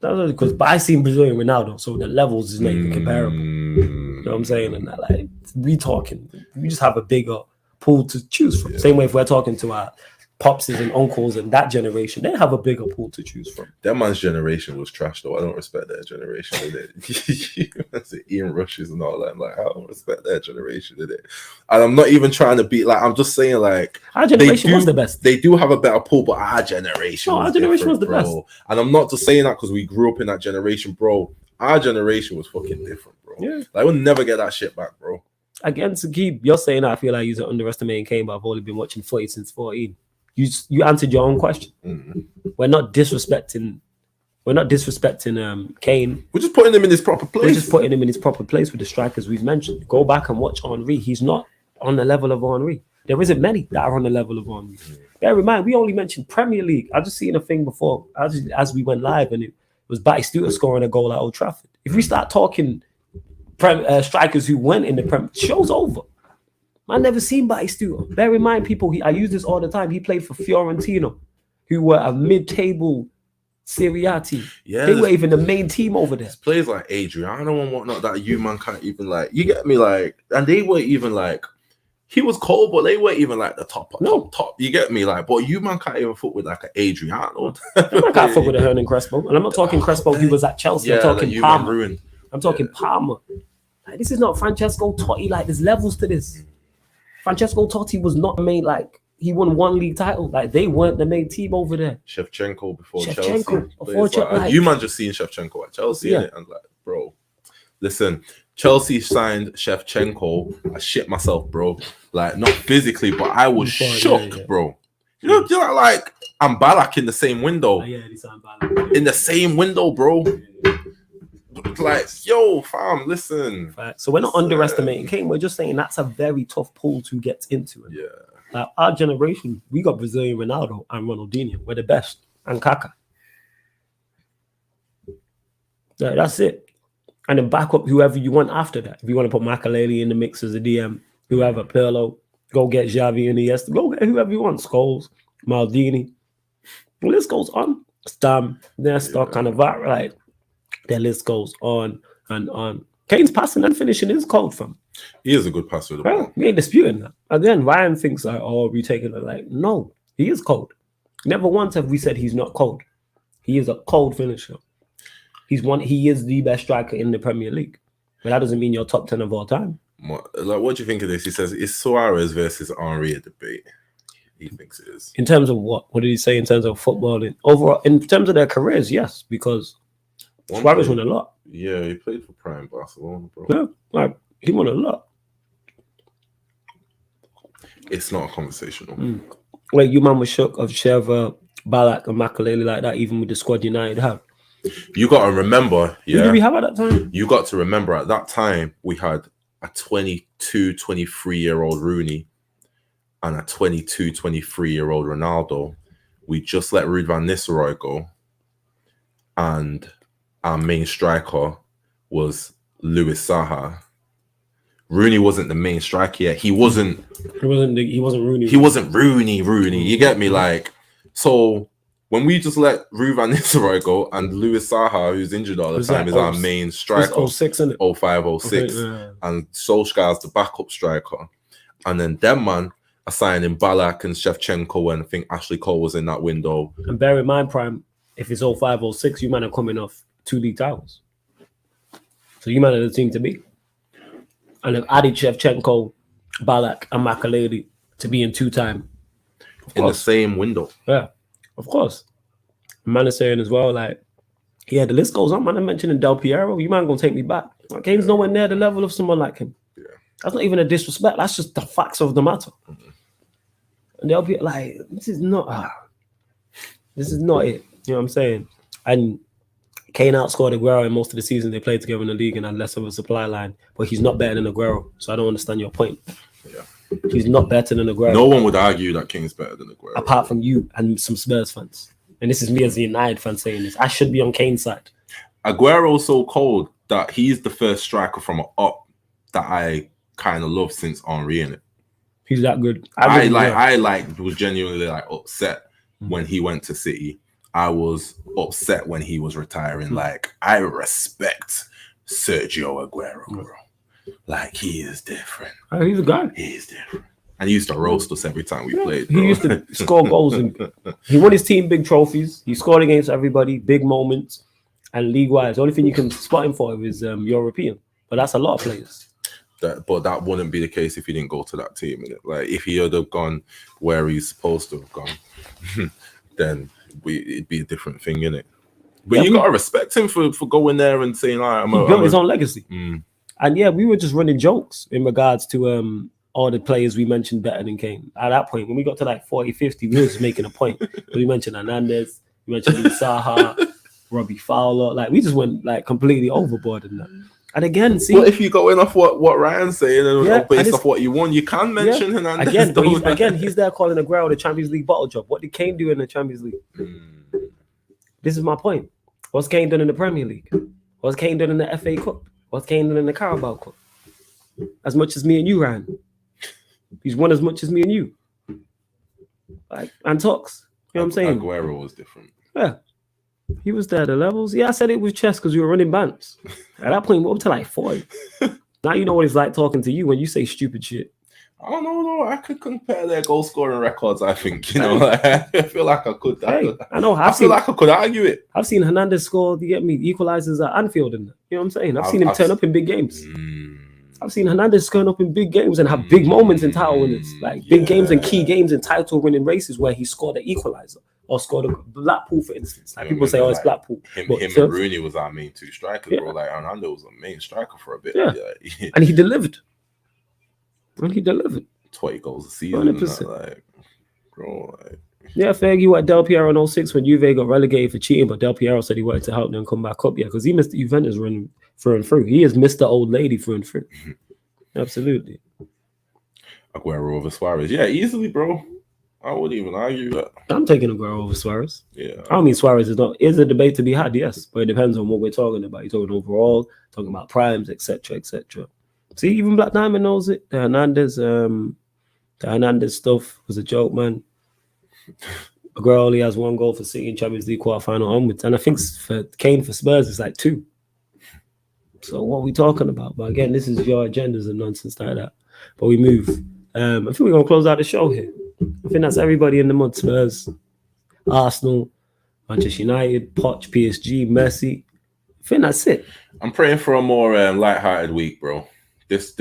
That's because, but I seen Brazilian Ronaldo, so the levels is not even comparable. You know what I'm saying? And that, like, we just have a bigger pool to choose from. Same way if we're talking to our popses and uncles and that generation, they have a bigger pool to choose from. That man's generation was trash, though. I don't respect that generation, Ian Rushes and all that. I'm like, I don't respect that generation, did it? And I'm not even trying to be like, I'm just saying, like, our generation was the best. They do have a better pool, but our generation was the best. And I'm not just saying that because we grew up in that generation, bro. Our generation was fucking different, bro. Yeah. Like, we'll never get that shit back, bro. Again, to keep you're saying that, I feel like you're underestimating Kane, but I've only been watching footy since 14. You answered your own question. We're not disrespecting Kane. We're just putting him in his proper place. We're just putting him in his proper place with the strikers we've mentioned. Go back and watch Henry. He's not on the level of Henry. There isn't many that are on the level of Henry. Bear in mind, we only mentioned Premier League. I just seen a thing before as we went live, and it was Batistuta scoring a goal at Old Trafford. If we start talking strikers who went in the Premier, show's over. I never seen Batistuta. Bear in mind, people, I use this all the time. He played for Fiorentina, who were a mid-table Serie A team. Yeah, they were even the main team over there. Players like Adriano and whatnot that you man can't even like. You get me, like, and they weren't even like. He was cold, but they weren't even like the top. You get me, like, but you man can't even foot with like an Adriano. I can't fuck with a Hernan Crespo, and I'm not talking Crespo. He was at Chelsea. I'm talking Palmer. I'm talking Palmer. Like, this is not Francesco Totti. Like, there's levels to this. Francesco Totti was not made, like, he won 1 league title. Like, they weren't the main team over there. Shevchenko before Chelsea. You man just seen Shevchenko at Chelsea, innit? And like, bro, listen, Chelsea signed Shevchenko. I shit myself, bro. Like, not physically, but I was shocked, bro. You know, like, I'm Balak in the same window. In the same window, bro. Like, yo, fam, listen. Right. So we're not underestimating Kane. We're just saying that's a very tough pool to get into. Yeah. Like, our generation, we got Brazilian Ronaldo and Ronaldinho. We're the best. And Kaká. Yeah, that's it. And then back up whoever you want after that. If you want to put Makaleli in the mix as a DM, whoever, Pirlo, Go get Xavi and Iniesta. Go get whoever you want. Scholes, Maldini. The list goes on. Stam, Nesta, kind of that, right? The list goes on and on. Kane's passing and finishing is cold, fam. He is a good passer with the ball. We ain't disputing that. Again, Ryan thinks like, oh, we taking it like, no, he is cold. Never once have we said he's not cold. He is a cold finisher. He is the best striker in the Premier League. But that doesn't mean you're top 10 of all time. What do you think of this? He says, is Suarez versus Henry a debate? He thinks it is. In terms of what? What did he say in terms of football? Overall, in terms of their careers, yes, because Suarez won a lot. Yeah, he played for Prime Barcelona, bro. Yeah, like he won a lot. It's not a conversational. Like you man was shook of Sheva, Ballack, and Makelele like that, even with the squad United have. You got to remember, Who did we have at that time? You got to remember at that time we had a 22, 23-year-old Rooney and a 22, 23-year-old Ronaldo. We just let Ruud van Nistelrooy go. And our main striker was Louis Saha. Rooney wasn't the main striker yet. He wasn't Rooney. He wasn't Rooney. You get me? Like, so when we just let Ruud van Nistelrooy go and Louis Saha, who's injured all the time, is our main striker. 06, isn't it? 05, 06. Okay, yeah. And Solskjaer's the backup striker. And then them man are signing Ballack and Shevchenko, and I think Ashley Cole was in that window. And bear in mind, Prime, if it's 05, 06, you man are coming off 2 league titles. So you man are the team to be. And they've added Shevchenko, Ballack, and Makelele to be in 2-time. In the same window. Yeah, of course. Man is saying as well, like, yeah, the list goes on, man. I'm mentioning Del Piero. You man gonna take me back. Kane's nowhere near the level of someone like him. Yeah. That's not even a disrespect. That's just the facts of the matter. Mm-hmm. And Del Piero, like, this is not it. You know what I'm saying? And Kane outscored Aguero in most of the season they played together in the league and had less of a supply line. But he's not better than Aguero. So I don't understand your point. Yeah. He's not better than Aguero. No one would argue that Kane's better than Aguero. Apart from you and some Spurs fans. And this is me as a United fan saying this. I should be on Kane's side. Aguero's so cold that he's the first striker from an up that I kind of love since Henry in it. He's that good. I was genuinely like upset when he went to City. I was upset when he was retiring. Like, I respect Sergio Aguero, bro. Like, he is different. He's a guy. He's different. And he used to roast us every time we played, bro. He used to score goals. And he won his team big trophies. He scored against everybody, big moments. And league-wise, the only thing you can spot him for is European. But that's a lot of players. But that wouldn't be the case if he didn't go to that team. Innit? Like, if he had have gone where he's supposed to have gone, then it'd be a different thing, innit? But you gotta respect him for going there and saying, "All right, he built his own legacy." And yeah, we were just running jokes in regards to all the players we mentioned better than Kane. At that point, when we got to like 40, 50, we were just making a point. We mentioned Hernandez, we mentioned Saha, Robbie Fowler. Like, we just went like completely overboard in that. And again, see, well, if you're going off what Ryan's saying and based off what you won, you can mention Hernandez. Again, he's there calling Aguero the Champions League bottle job. What did Kane do in the Champions League? This is my point. What's Kane done in the Premier League? What's Kane done in the FA Cup? What's Kane done in the Carabao Cup? As much as me and you, Ryan. He's won as much as me and you. Like, and talks. You know what I'm saying? Aguero was different. Yeah. He was there, the levels. Yeah, I said it with chess because we were running bands. At that point, we were up to like 40. Now you know what it's like talking to you when you say stupid shit. I don't know. I could compare their goal scoring records, I think. You know, I feel like I could. I know. I feel like I could argue it. I've seen Hernandez score, you get me, equalizers at Anfield. And you know what I'm saying? I've seen him turn up in big games. I've seen Hernandez turn up in big games and have big moments in title winners. Like big games and key games in title winning races where he scored an equalizer. Or scored a Blackpool, for instance. Like people say, "Oh, it's Blackpool." Him and Rooney was our main two strikers, bro. Like Ronaldo was a main striker for a bit. Yeah. And he delivered. 20 goals a season. 100%. Like, bro. Yeah, fair you what Del Piero in 06 when Juve got relegated for cheating, but Del Piero said he wanted to help them come back up. Yeah, because he missed the Juventus run through and through. He is Mr. Old Lady through and through. Absolutely. Aguero over Suarez. Yeah, easily, bro. I wouldn't even argue that. I'm taking Aguero over Suarez. Yeah. I don't mean Suarez is a debate to be had, yes, but it depends on what we're talking about. You're talking overall, talking about primes, etc., etc. See, even Black Diamond knows it. The Hernandez, the The Hernandez stuff was a joke, man. Aguero only has 1 goal for City in Champions League quarterfinal onwards, and I think for Kane for Spurs it's like 2. So what are we talking about? But again, this is your agendas and nonsense like that. But we move. I think we're gonna close out the show here. I think that's everybody in the mud. Spurs, Arsenal, Manchester United, Poch, PSG, Messi. I think that's it. I'm praying for a more light-hearted week, bro. This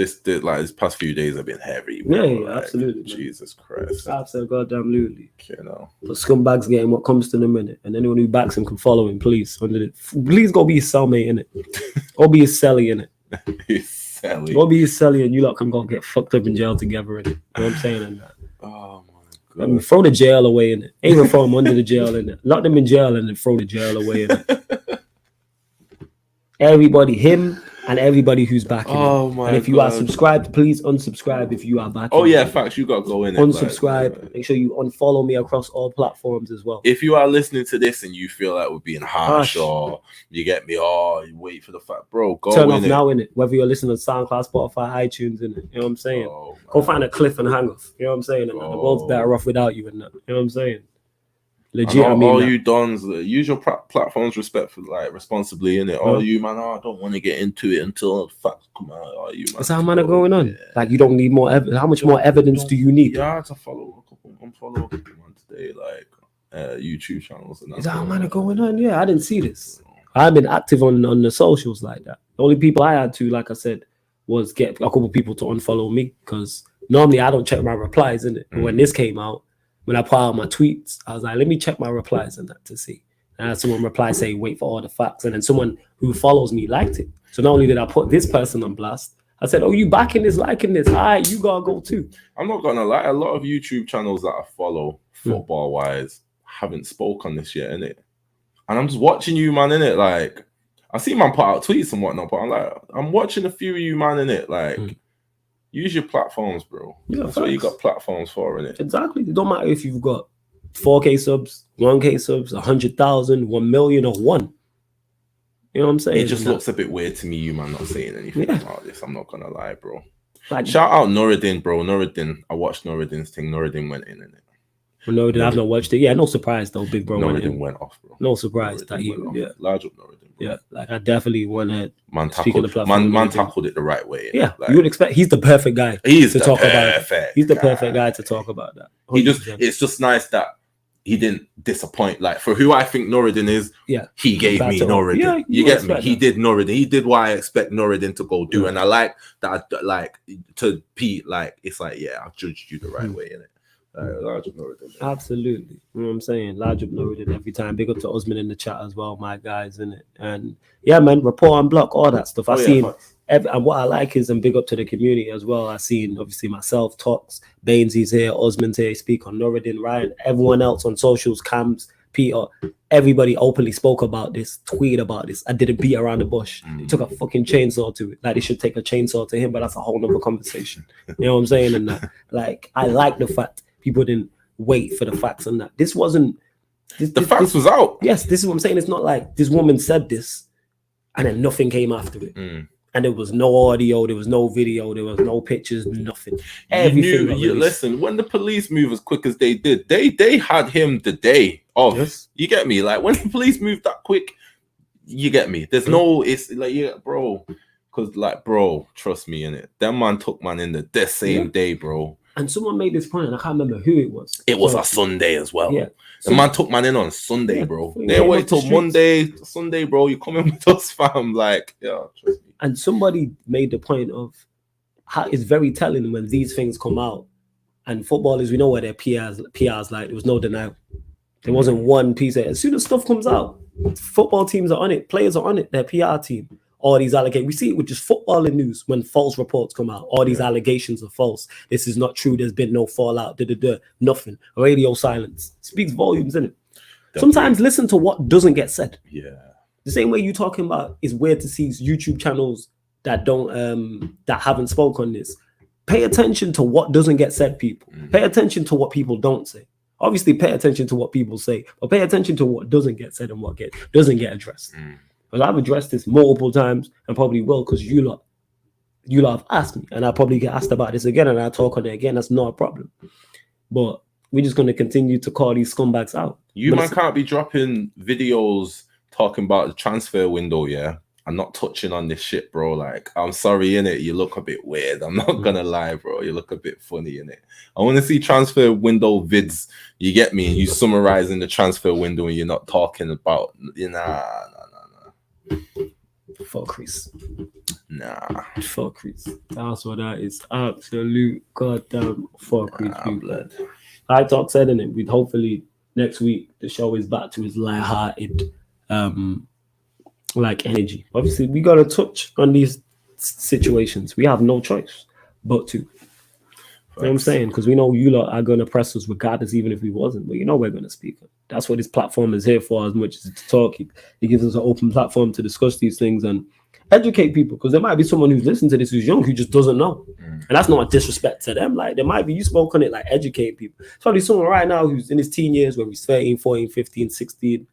past few days have been heavy, bro. Yeah, absolutely. Jesus Christ. Absolutely. You know. But scumbags getting what comes to them in it. And anyone who backs him can follow him, please. Please go be his cellmate in it. Go be his celly in it. His celly. Go be his celly and you lot can go get fucked up in jail together in it. You know what I'm saying? And that. Oh my God. I mean, throw the jail away in it. Ain't even throw them under the jail in it. Lock them in jail and then throw the jail away in it. Everybody, him and everybody who's backing him. My And if you are subscribed, please unsubscribe if you are backing Oh yeah, him. facts. You got to go in. Unsubscribe. Make sure you unfollow me across all platforms as well. If you are listening to this and you feel like we're being harsh or you get me, you wait for the fact, bro, go Turn in off it. now in it. Whether you're listening to SoundCloud, Spotify, iTunes in it. You know what I'm saying? Oh, Go find a cliff and hang off. You know what I'm saying? And the world's better off without you and that. You know what I'm saying? Legit, I mean all that. you dons, use your platforms responsibly in it. All you man, I don't want to get into it until facts come out. All you man, that's how man are going on. Yeah. Like you don't need more evidence. How much more evidence do you need? Yeah, I had to unfollow a couple man today, like YouTube channels and that. Is that how man are going on? Yeah, I didn't see this. I've been active on the socials like that. The only people I had to, like I said, was get a couple people to unfollow me because normally I don't check my replies in it. But when this came out, when I put out my tweets, I was like, let me check my replies and that to see. And I had someone reply say, wait for all the facts. And then someone who follows me liked it. So not only did I put this person on blast, I said, oh, you backing this, liking this. All right, you gotta go too. I'm not gonna lie, a lot of YouTube channels that I follow, football-wise, haven't spoke on this yet, innit? And I'm just watching you, man, innit? Like, I see man put out tweets and whatnot, but I'm watching a few of you, man, innit? Like, use your platforms, bro. Yeah, that's what you got platforms for, innit? Exactly. It don't matter if you've got 4K subs, 1K subs, 100,000, 1 million, or 1. You know what I'm saying? It just looks a bit weird to me, you man, not saying anything about this. I'm not gonna lie, bro. Like, shout out Nuruddin, bro. Nuruddin, I watched Nuruddin's thing. Nuruddin went in it. No, I've not watched it. Yeah, no surprise though. Big bro went off, bro. No surprise that he, large up Nuruddin. Bro. Yeah, like I definitely want to speak on the platform. Man tackled it the right way. Yeah, like, you would expect he's the perfect guy. He's to the talk about perfect. He's the perfect guy to talk about that. 100%. It's just nice that he didn't disappoint. Like for who I think Nuruddin is, he gave me Nuruddin. Yeah, you get me? He did Nuruddin. He did what I expect Nuruddin to go do, and I like that. Like to Pete, like it's like I've judged you the right way, innit? Large up Nuruddin. Absolutely. You know what I'm saying? Large up Nuruddin every time. Big up to Usman in the chat as well, my guys, innit? And yeah, man, report and block, all that stuff. And what I like is, and big up to the community as well. I seen obviously myself, Talks, Bainesy's here, Usman's here, speak on Nuruddin, Ryan, everyone else on socials, Cams, Peter, everybody openly spoke about this, tweet about this. I didn't beat around the bush. They took a fucking chainsaw to it. Like they should take a chainsaw to him, but that's a whole nother conversation. You know what I'm saying? And like I like the fact people didn't wait for the facts and that. This wasn't the facts was out. Yes, this is what I'm saying. It's not like this woman said this and then nothing came after it. And there was no audio, there was no video, there was no pictures, nothing. Everything. Listen, when the police move as quick as they did, they had him the day of. Yes. You get me? Like when the police move that quick, you get me. There's no, it's like bro, because like bro, trust me in it. That man took man in the same day, bro. And someone made this point, and I can't remember who it was. It was a Sunday as well. Yeah. The man took man in on Sunday, bro. They wait till Monday, Sunday, bro. You come in with us, fam. Like, trust me. And somebody made the point of how it's very telling when these things come out. And footballers, we know where their PRs like. There was no denial. There wasn't one piece of it. As soon as stuff comes out, football teams are on it. Players are on it. Their PR team. All these allegations. We see it with just footballing news when false reports come out. All these allegations are false. This is not true. There's been no fallout. Nothing. Radio silence. Speaks volumes, innit? Sometimes listen to what doesn't get said. Yeah. The same way you're talking about, it's weird to see YouTube channels that don't that haven't spoke on this. Pay attention to what doesn't get said, people. Pay attention to what people don't say. Obviously, pay attention to what people say, but pay attention to what doesn't get said and what doesn't get addressed. Because I've addressed this multiple times and probably will, because you lot you lot have asked me, and I'll probably get asked about this again, and I'll talk on it again. That's not a problem. But we're just going to continue to call these scumbags out. You man can't be dropping videos talking about the transfer window, yeah, and not touching on this shit, bro. Like, I'm sorry, innit? You look a bit weird. I'm not gonna lie, bro. You look a bit funny, innit? I want to see transfer window vids. You get me? And you summarizing the transfer window, and you're not talking about, nah. Fuckeries. Nah. Fuckeries. That's what that is. Absolute goddamn fuckeries. Blood. I talk said in it. We'd hopefully next week the show is back to its light-hearted like energy. Obviously, we gotta touch on these situations. We have no choice but to. You know what I'm saying? Because we know you lot are gonna press us regardless, even if we wasn't. But you know we're gonna speak. That's what this platform is here for, as much as to talk. It gives us an open platform to discuss these things and educate people, because there might be someone who's listening to this who's young who just doesn't know. And that's not a disrespect to them. Like, there might be, you spoke on it, like, educate people. There's probably someone right now who's in his teen years, where he's 13, 14, 15, 16,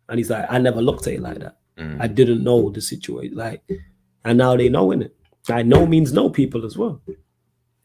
and he's like, I never looked at it like that. I didn't know the situation. Like, and now they know, innit? Like, no means no, people as well.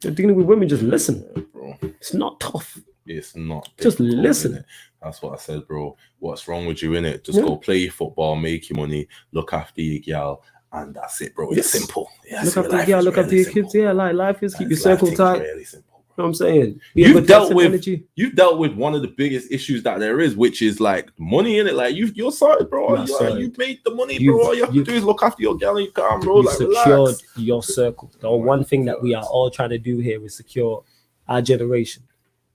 You're dealing with women, just listen. Bro. It's not tough. It's not. Just listen. Innit? That's what I said, bro. What's wrong with you, innit? Just go play your football, make your money, look after your gal, and that's it, bro. It's simple. Yeah, look after your gal, look after your kids. Yeah, like, life is, keep your circle tight. Really simple. You know what I'm saying? You've dealt with one of the biggest issues that there is, which is like money in it. Like you're sorted, bro. You've made the money, bro. All you have to do is look after your gal and you calm, bro. You secured your circle. The one thing that we are all trying to do here is secure our generation.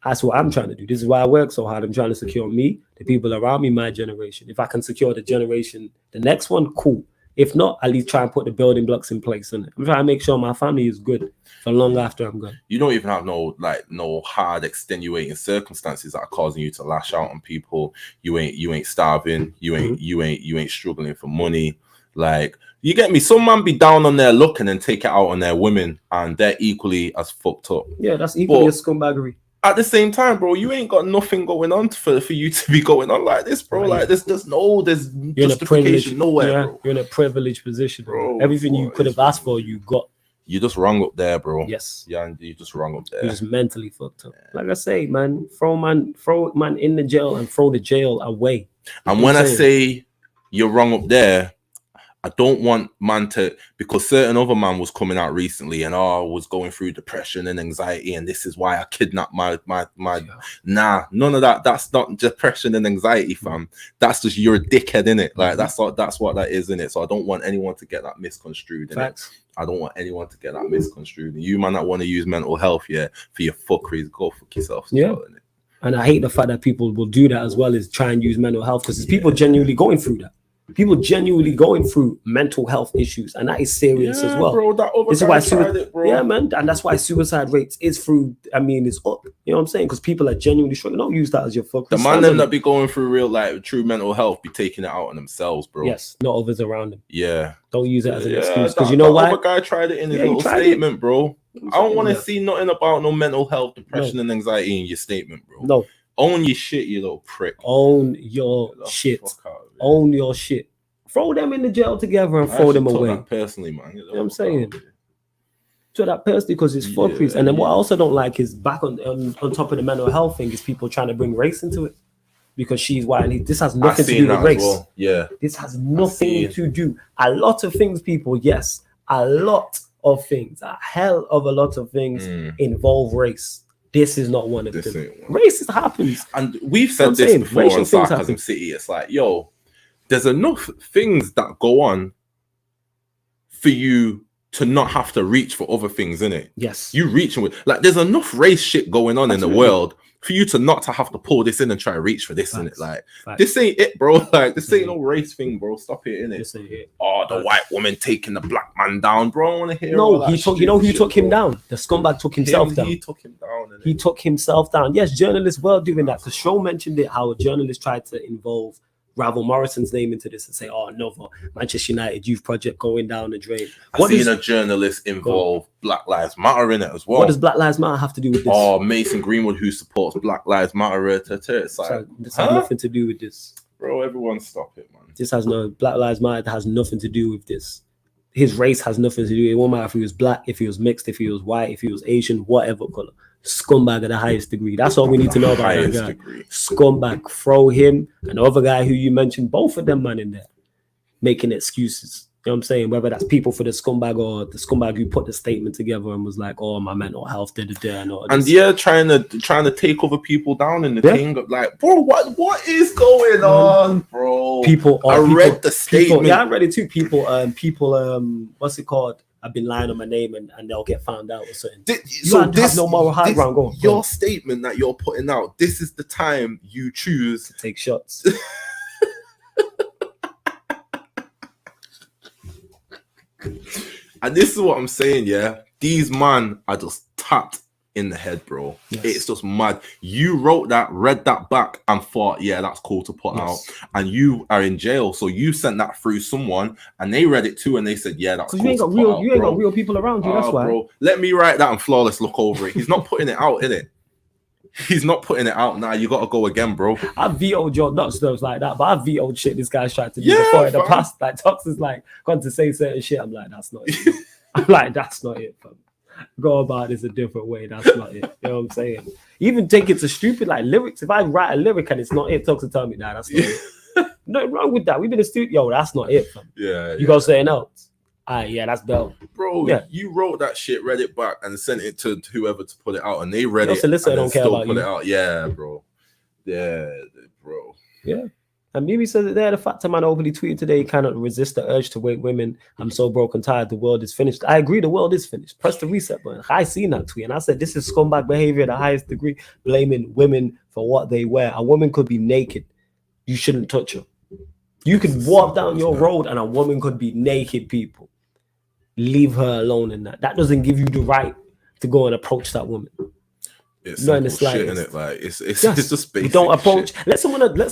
That's what I'm trying to do. This is why I work so hard. I'm trying to secure me, the people around me, my generation. If I can secure the generation, the next one, cool. If not, at least try and put the building blocks in place. And I'm trying to make sure my family is good for long after I'm gone. You don't even have no hard extenuating circumstances that are causing you to lash out on people. You ain't starving. You ain't struggling for money. Like, you get me? Some man be down on their luck and then take it out on their women, and they're equally as fucked up. Yeah, that's equally a scumbaggery. At the same time, bro, you ain't got nothing going on for you to be going on like this, bro. Right. Like, there's justification nowhere, bro. You're in a privileged position, bro. Everything you could have asked for, you got. You just wrong up there, bro. Yes. Yeah, and you just wrong up there. You're just mentally fucked up. Like I say, man, throw man in the jail and throw the jail away. And when I say you're wrong up there, I don't want man to, because certain other man was coming out recently and was going through depression and anxiety, and this is why I kidnapped my Nah, none of that. That's not depression and anxiety, fam. That's just, you're a dickhead, innit? Like, that's what that is, innit? So I don't want anyone to get that misconstrued, innit? Facts. I don't want anyone to get that misconstrued. And you man that want to use mental health, yeah, for your fuckeries, go fuck yourself. Yeah. Well, innit? And I hate the fact that people will do that as well, is try and use mental health, because there's people genuinely going through that. People genuinely going through mental health issues, and that is serious as well. Bro, this is why man, and that's why suicide rates is up. You know what I'm saying? Because people are genuinely struggling. Don't use that as your focus. The man them that be going through real, like, true mental health be taking it out on themselves, bro. Yes, not others around them. Yeah, don't use it as an excuse, because you know why? The guy tried it in his little statement, bro. I don't want to see nothing about no mental health, depression, and anxiety in your statement, bro. No. Own your shit, you little prick. Own your shit. Own your shit. Throw them in the jail together and throw them away. Personally, man. You know what I'm saying? So that personally, because it's fuckeries. And then what I also don't like is, back on top of the mental health thing, is people trying to bring race into it. Because she's white. And this has nothing to do with race. Well. Yeah. This has nothing to do. A lot of things, people, yes. A lot of things. A hell of a lot of things involve race. This is not one of them. Racist happens. And we've said this before on Sarcasm City. It's like, yo, there's enough things that go on for you to not have to reach for other things, innit? Yes. You reaching with, like, there's enough race shit going on in the world for you to not to have to pull this in and try to reach for this, innit? Like, this ain't it, bro. Like, this ain't no race thing, bro. Stop it, innit? This ain't it. Oh, the white woman taking the black man down, bro. I want to hear. No, he took. You know who took him down? The scumbag took himself down. He took him down. He took himself down. Yes, journalists were doing that. The show mentioned it. How a journalist tried to involve Ravel Morrison's name into this and say, "Oh, another Manchester United youth project going down the drain." I've seen a journalist involve Black Lives Matter in it as well. What does Black Lives Matter have to do with this? Oh, Mason Greenwood, who supports Black Lives Matter. It's like, this has nothing to do with this, bro. Everyone, stop it, man. This has no Black Lives Matter. Has nothing to do with this. his race has nothing to do. It won't matter if he was black, if he was mixed, if he was white, if he was Asian, whatever color. Scumbag at the highest degree. That's all we need to know about that guy. Scumbag. Throw him and the other guy who you mentioned, both of them man in there, making excuses. You know what I'm saying? Whether that's people for the scumbag or the scumbag who put the statement together and was like, "Oh, my mental health did and yeah, trying to take other people down in the thing of like, bro, what is going on, bro? I read the statement. I read it too. People, what's it called? I've been lying on my name and they'll get found out or something. So this have no moral high ground. Go on, your statement that you're putting out. This is the time you choose to take shots. And this is what I'm saying, yeah. These man are just tapped in the head, bro. Yes. It's just mad. You wrote that, read that back, and thought, yeah, that's cool to put out. And you are in jail, so you sent that through someone, and they read it too, and they said, yeah, that's cool. You ain't got real people around you. That's why, bro. Let me write that and Flawless look over it. He's not putting it out, innit? He's not putting it out now. You got to go again, bro. I vetoed your not stuff like that, but I vetoed shit this guy's tried to do before in the past. Like Tox is like going to say certain shit. I'm like, that's not it. I'm like, that's not it, fam. Go about this a different way. That's not it. You know what I'm saying? Even take it to stupid like lyrics. If I write a lyric and it's not it, Tox will tell me that that's not it. Nothing wrong with that. We've been in the studio. That's not it, fam. You got something else? Yeah, that's dope. Bro, you wrote that shit, read it back, and sent it to whoever to put it out, and they read it. Solicitor and don't care about put you. It out. Yeah, bro. Yeah, bro. Yeah. And Mimi says that there, the fact a man openly tweeted today, he cannot resist the urge to wake women. I'm so broken tired. The world is finished. I agree, the world is finished. Press the reset button. I seen that tweet, and I said this is scumbag behavior at the highest degree, blaming women for what they wear. A woman could be naked. You shouldn't touch her. You could walk down your road, and a woman could be naked, people. Leave her alone in that. That doesn't give you the right to go and approach that woman. It's not in the slightest. Shit, innit? Like it's just basic. You don't approach. Shit. Let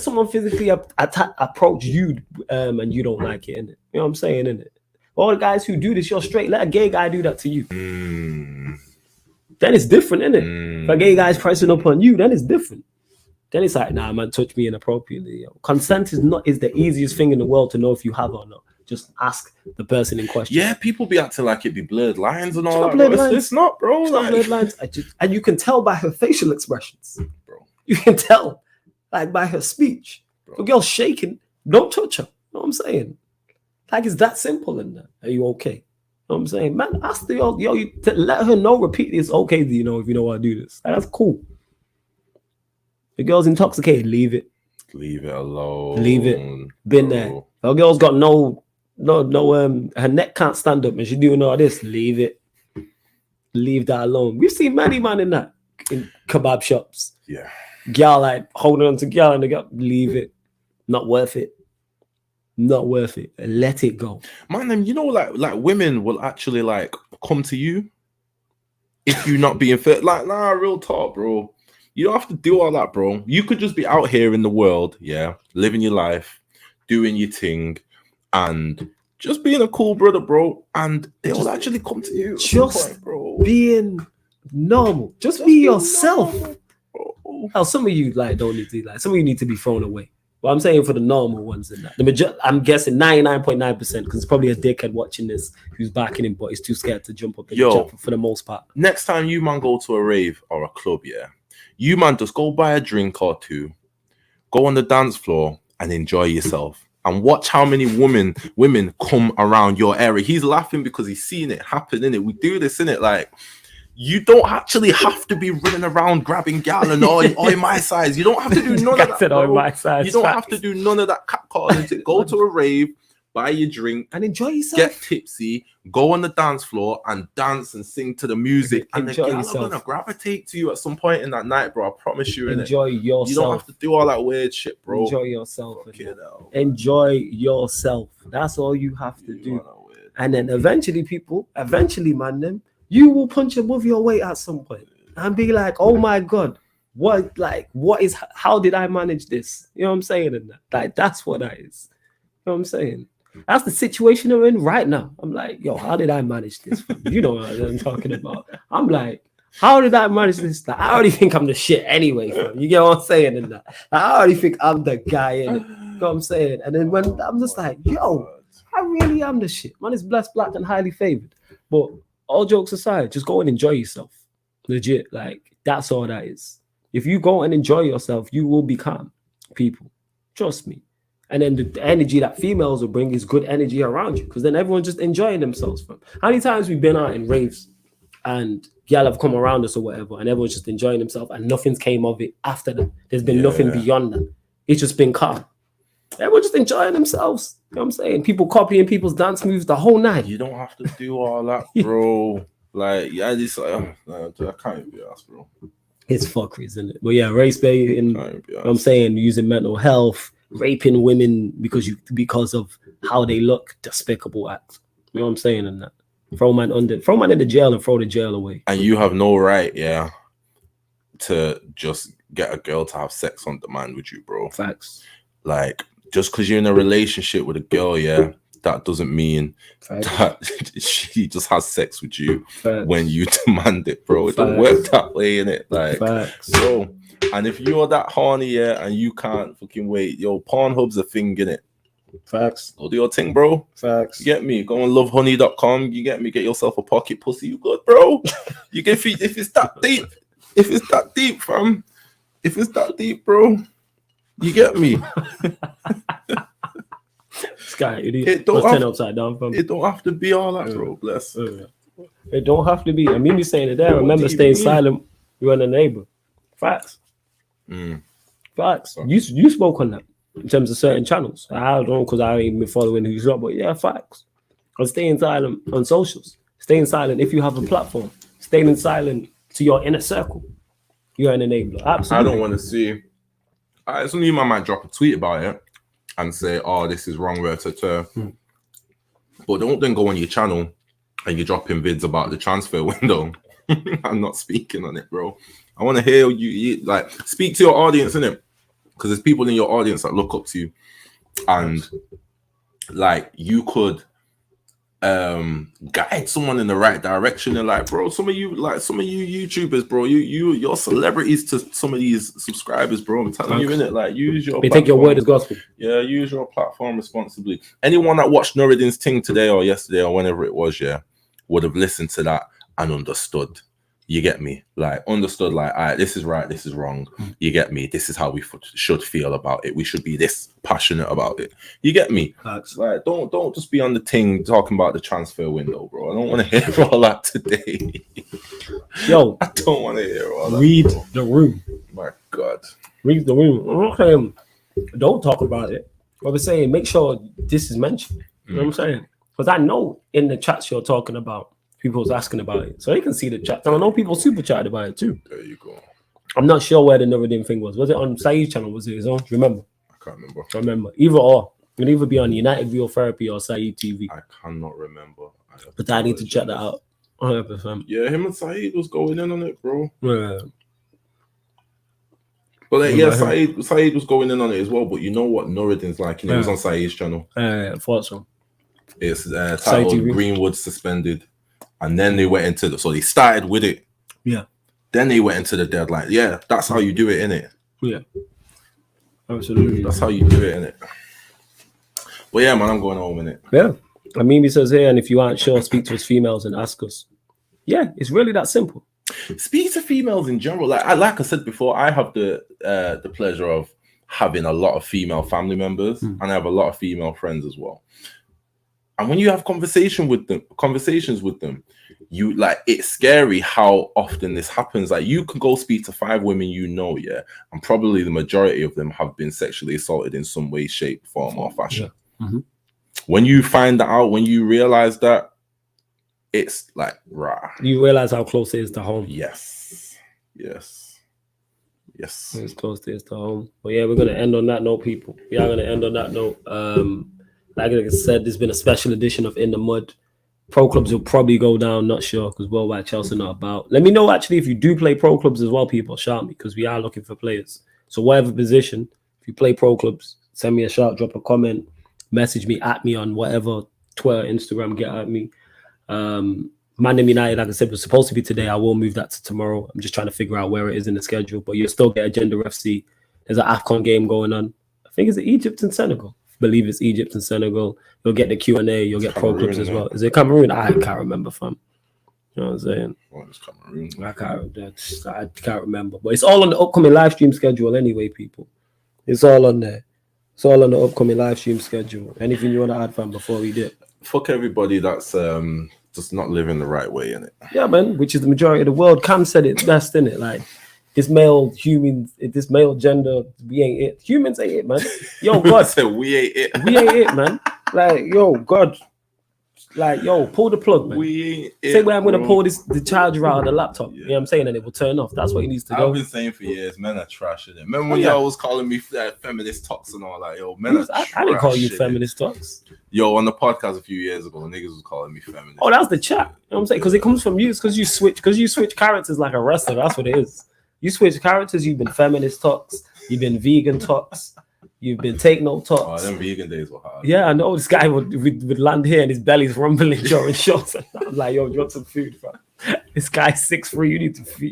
someone physically approach you, and you don't like it, innit? You know what I'm saying, innit? All the guys who do this, you're straight. Let a gay guy do that to you. Then it's different, innit? If a gay guy's pressing up on you, then it's different. Then it's like, nah, man, touch me inappropriately. Consent is the easiest thing in the world to know if you have or not. Just ask the person in question. Yeah, people be acting like it be blurred lines and all that. It's not, bro. It's not blurred lines. And you can tell by her facial expressions, bro. You can tell, like by her speech. Bro. The girl's shaking. Don't touch her. You know what I'm saying? Like it's that simple in that. Are you okay? You know what I'm saying? Man, ask the yo, let her know. Repeat it's okay. Do you know if you know how to do this? Like, that's cool. The girl's intoxicated. Leave it. Leave it alone. Leave it. Been there. The girl's got no, her neck can't stand up and she doing all this. Leave it. Leave that alone. We've seen many man in kebab shops. Yeah. Girl like holding on to girl and the girl, leave it. Not worth it. Not worth it. Let it go. Man, you know, like women will actually like come to you if you're not being fit. Like, nah, real talk, bro. You don't have to do all that, bro. You could just be out here in the world, yeah, living your life, doing your thing, and just being a cool brother, bro. And they'll actually come to you. Just bro. Being normal. Just be yourself. Normal, now, some of you like don't need to like. Some of you need to be thrown away. But I'm saying for the normal ones in that. I'm guessing 99.9% because it's probably a dickhead watching this who's backing him, but he's too scared to jump up and jump for the most part. Next time you man go to a rave or a club, yeah, you man just go buy a drink or two, go on the dance floor and enjoy yourself. And watch how many women come around your area. He's laughing because he's seen it happen, innit? We do this, innit? Like, you don't actually have to be running around grabbing gal and all in my size. You don't have to do none of that, bro. My size, you don't have to do none of that catcalling. Go to a rave, buy your drink, and enjoy yourself. Get tipsy, go on the dance floor and dance and sing to the music. And the gal are gonna gravitate to you at some point in that night, bro. I promise you, enjoy yourself. You don't have to do all that weird shit, bro. Enjoy yourself. Enjoy yourself. That's all you have to do. And then eventually, man, you will punch above your weight at some point and be like, oh my God, how did I manage this? You know what I'm saying? And like, that's what that is. You know what I'm saying? That's the situation I'm in right now. I'm like, yo, how did I manage this? You know what I'm talking about. I'm like, how did I manage this? Like, I already think I'm the shit anyway. Fam. You get what I'm saying? And that I already think I'm the guy in it. You know what I'm saying? And then when I'm just like, yo, I really am the shit. Man, it's blessed, black, and highly favored. But all jokes aside, just go and enjoy yourself. Legit. Like, that's all that is. If you go and enjoy yourself, you will be calm, people. Trust me. And then the energy that females will bring is good energy around you, because then everyone's just enjoying themselves. How many times we've been out in raves and y'all have come around us or whatever, and everyone's just enjoying themselves and nothing's came of it after that. There's been nothing beyond that. It's just been calm. Everyone's just enjoying themselves. You know what I'm saying? People copying people's dance moves the whole night. You don't have to do all that, bro. Like, yeah, this I can't even be asked, bro. It's fuckery, isn't it? But yeah, race baiting, I'm saying using mental health, raping women because of how they look, despicable acts. You know what I'm saying? And that. Throw man in the jail and throw the jail away. And you have no right, to just get a girl to have sex on demand with you, bro. Facts. Like, just because you're in a relationship with a girl, that doesn't mean that she just has sex with you when you demand it, bro. It don't work that way, innit? Like, so, and if you're that horny, and you can't fucking wait, yo, Pornhub's a thing, innit? Facts. Go do your thing, bro. Facts. You get me? Go on lovehoney.com. You get me? Get yourself a pocket pussy. You good, bro? You get if it's that deep. If it's that deep, fam. If it's that deep, bro. You get me? Sky, it don't turn upside down, fam. It don't have to be all that, bro. Bless. It don't have to be. I mean, me saying it there. I remember staying silent. You and a neighbor. Facts. Facts. You spoke on that. In terms of certain channels. I don't know, because I ain't been following who's up, but yeah, facts. I'm staying silent on socials. Staying silent if you have a platform. Staying silent to your inner circle. You're an enabler. Absolutely. I don't want to see. Some of you might drop a tweet about it and say, oh, this is wrong, But don't then go on your channel and you're dropping vids about the transfer window. I'm not speaking on it, bro. I want to hear you like speak to your audience, innit? Because there's people in your audience that look up to you, and like you could guide someone in the right direction. And like, bro, some of you YouTubers, bro, you're celebrities to some of these subscribers, bro. I'm telling you, innit? Like, use your. They take your word as gospel. Yeah, use your platform responsibly. Anyone that watched Nuruddin's thing today or yesterday or whenever it was, would have listened to that and understood. You get me? Like, understood, like, all right, this is right, this is wrong. You get me? This is how we should feel about it. We should be this passionate about it. You get me? Facts. Like, don't just be on the thing talking about the transfer window, bro. I don't want to hear all that today. Yo, I don't want to hear all that. Read the room. My God. Read the room. Okay. Don't talk about it. But we're saying, make sure this is mentioned. You know what I'm saying? Because I know in the chats you're talking about, people's asking about it, so they can see the chat. And I know people super chatted about it too. There you go. I'm not sure where the Nuruddin thing was. Was it on Saeed's channel? Was it his own? Do you remember? I can't remember. I remember. Either or. It can either be on United Real Therapy or Saeed TV. I cannot remember. But I need to check that out. 100%. Yeah, him and Saeed was going in on it, bro. Yeah. But like, yeah, Saeed was going in on it as well. But you know what Nuruddin's like? It was on Saeed's channel. I thought so. It's titled Greenwood Suspended. And then they went into so they started with it. Yeah. Then they went into the deadline. Yeah, that's how you do it, innit? Yeah. Absolutely. That's how you do it, innit? Well, yeah, man, I'm going home, innit? Yeah. I mean, he says here, and if you aren't sure, speak to us females and ask us. Yeah, it's really that simple. Speak to females in general. Like I said before, I have the pleasure of having a lot of female family members, and I have a lot of female friends as well. And when you have conversations with them, you like, it's scary how often this happens. Like, you can go speak to 5 women, and probably the majority of them have been sexually assaulted in some way, shape, form, or fashion. Yeah. Mm-hmm. When you find that out, when you realize that, it's like, rah. You realize how close it is to home. Yes. It's close to home. But yeah, we're gonna end on that note, people. We are gonna end on that note. Like I said, there's been a special edition of In the Mud. Pro clubs will probably go down, not sure, because Worldwide Chelsea not about. Let me know, actually, if you do play pro clubs as well, people. Shout me, because we are looking for players. So whatever position, if you play pro clubs, send me a shout, drop a comment, message me, at me on whatever, Twitter, Instagram, get at me. Man United, like I said, was supposed to be today. I will move that to tomorrow. I'm just trying to figure out where it is in the schedule, but you'll still get Agenda FC. There's an AFCON game going on. I think it's Egypt and Senegal. believe it's Egypt and Senegal. You'll get the Q&A. You'll get pro clips as Cameroon, well. Is it Cameroon? I can't remember, fam. You know what I'm saying? Well, it's Cameroon. I can't remember. But it's all on the upcoming live stream schedule anyway, people. It's all on there. It's all on the upcoming live stream schedule. Anything you want to add, fam, before we did? Fuck everybody that's just not living the right way, innit? Yeah, man, which is the majority of the world. Cam said it best, innit? Like, this male gender, we ain't it. Humans ain't it, man. Yo, God. said we ain't it. We ain't it, man. Like, yo, God. Like, yo, pull the plug, man. We ain't Say it, where I'm going to bro. pull the charger out of the laptop. You know what I'm saying? And it will turn off. That's what he needs to go. I've been saying for years, men are trash, innit? Remember when y'all was calling me feminist talks and all that? Yo, men are trash. I didn't call you innit? feminist talks. Yo, on the podcast a few years ago, niggas was calling me feminist. Oh, that's the chat. You know what I'm saying? Because it comes from you. It's because you switch characters like a wrestler. That's what it is. You switch characters. You've been feminist talks. You've been vegan talks. You've been take no talks. Oh, them vegan days were hard. Yeah, I know. This guy would land here and his belly's rumbling during shots. And I'm like, yo, you want some food, fam? This guy's 6'3". You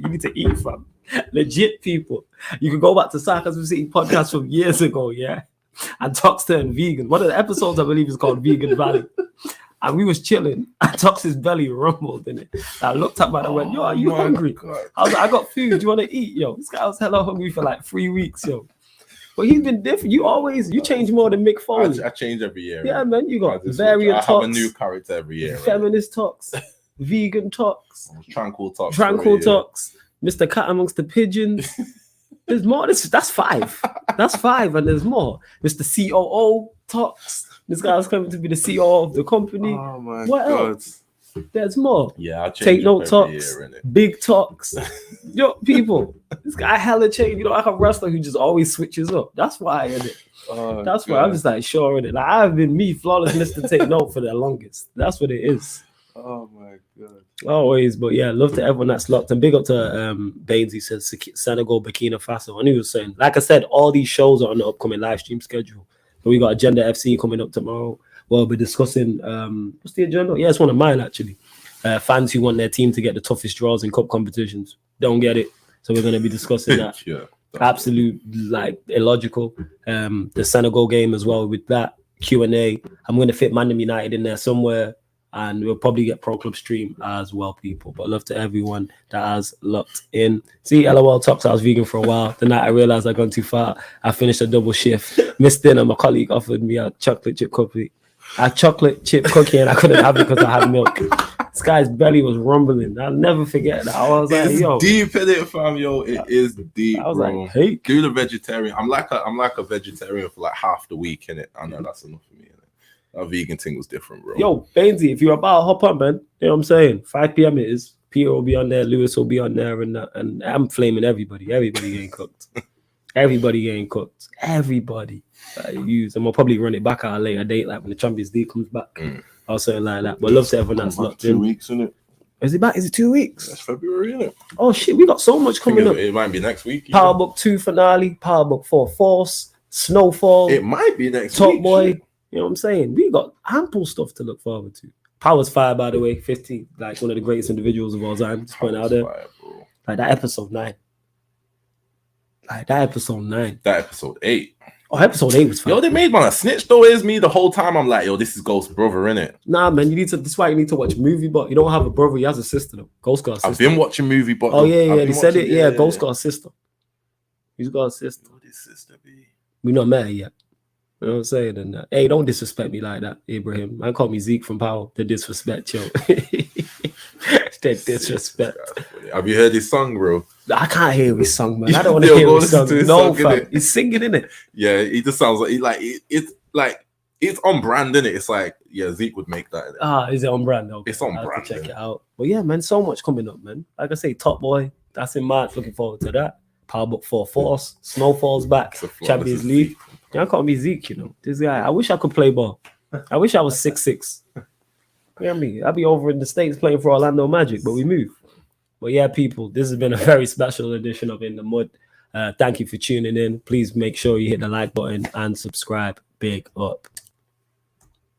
need to eat, fam. Legit people. You can go back to Sarcasm City podcast from years ago, yeah. And Tox turned vegan. One of the episodes I believe is called Vegan Valley. And we was chilling, and Tox's belly rumbled in it. I looked up and I went, yo, are you hungry? God. I was like, I got food. Do you want to eat? Yo, this guy was hella hungry for like 3 weeks, yo. But he's been different. You change more than Mick Foley. I change every year. Yeah, man. You got I variant have talks. a new character every year. Feminist talks. Vegan talks. Tranquil talks. Talks. Mr. Cat amongst the pigeons. There's more. That's 5. That's 5, and there's more. Mr. COO talks. This guy was coming to be the CEO of the company. Oh my What God. else? There's more. Yeah, I change Take note every talks. year, innit? Big talks. Yo, people. This guy hella changed. You know, like a wrestler who just always switches up. That's why, innit? Oh, That's God. why I'm just like sure innit. Like I've been me flawless Mr. Take Note for the longest. That's what it is. Oh my God. Always, but yeah, love to everyone that's locked. And big up to Baines. He says Senegal, Burkina Faso. And he was saying, like I said, all these shows are on the upcoming live stream schedule. So we got Agenda FC coming up tomorrow. We'll be discussing what's the agenda? Yeah, it's one of mine actually. Fans who want their team to get the toughest draws in cup competitions. Don't get it. So we're going to be discussing that. Yeah. Absolute like illogical. The Senegal game as well with that Q&A. I'm going to fit Man United in there somewhere. And we'll probably get Pro Club stream as well, people. But love to everyone that has locked in. See, LOL talks. I was vegan for a while. The night I realized I'd gone too far. I finished a double shift. Missed dinner. My colleague offered me a chocolate chip cookie. A chocolate chip cookie, and I couldn't have it because I had milk. This guy's belly was rumbling. I'll never forget that. I was like, yo, deep in it, fam, yo. It is deep, I was bro. like, hey, Do the vegetarian. I'm like a vegetarian for like half the week, innit? I know that's enough for me, innit? That vegan thing was different, bro. yo, Bainesy, if you're about, hop on, man. You know what I'm saying? 5 p.m. it is. Peter will be on there. Lewis will be on there, and I'm flaming everybody. Everybody getting cooked. Everybody getting cooked. Everybody that you use, and we'll probably run it back at a later date, like when the Champions League comes back, or something like that. But love to everyone that's locked 2 in. weeks, innit? Is it back? Is it 2 weeks? That's February, innit? Oh shit, we got so much coming up. It might be next week. Power Book 2 finale, Power Book 4 Force, Snowfall, It might be next Top week. Boy. shit. You know what I'm saying? We got ample stuff to look forward to. Power's Fire, by the way, 15, like one of the greatest individuals of all time. Just point out there. Fire, bro. Like that episode 9. Like that episode 9. That episode 8. Oh, episode 8 was fine. Yo, they made man a snitch though. Is me the whole time. I'm like, yo, this is Ghost brother, innit? Nah, man, that's why you need to watch movie, but you don't have a brother, he has a sister though. Ghost got a sister. I've been watching movie, but Oh yeah, I've they been said it. watching- Yeah, Ghost got a sister. He's got a sister. Yo, this sister be. We not met yet. You know what I'm saying? And hey, don't disrespect me like that, Ibrahim. Man, call me Zeke from Power. The disrespect, yo. The disrespect. Have you heard his song, bro? I can't hear his song, man. I don't want to Yo, hear go his listen song. to his No, song, fam. innit? He's singing in it. Yeah, he just sounds like it's on brand, innit? It's like, yeah, Zeke would make that. Innit? Is it on brand? Okay. It's on I'll have brand, to check yeah. it out. But yeah, man, so much coming up, man. Like I say, Top Boy, that's in March. Looking forward to that. Power Book 4 Force, Snowfall's back, It's a flawless Champions League. Zeke. Y'all call me Zeke, you know. This guy, I wish I could play ball. I wish I was 6'6". You know what I mean? I'd be over in the States playing for Orlando Magic, but we move. But yeah, people, this has been a very special edition of In the Mud. Thank you for tuning in. Please make sure you hit the like button and subscribe. Big up.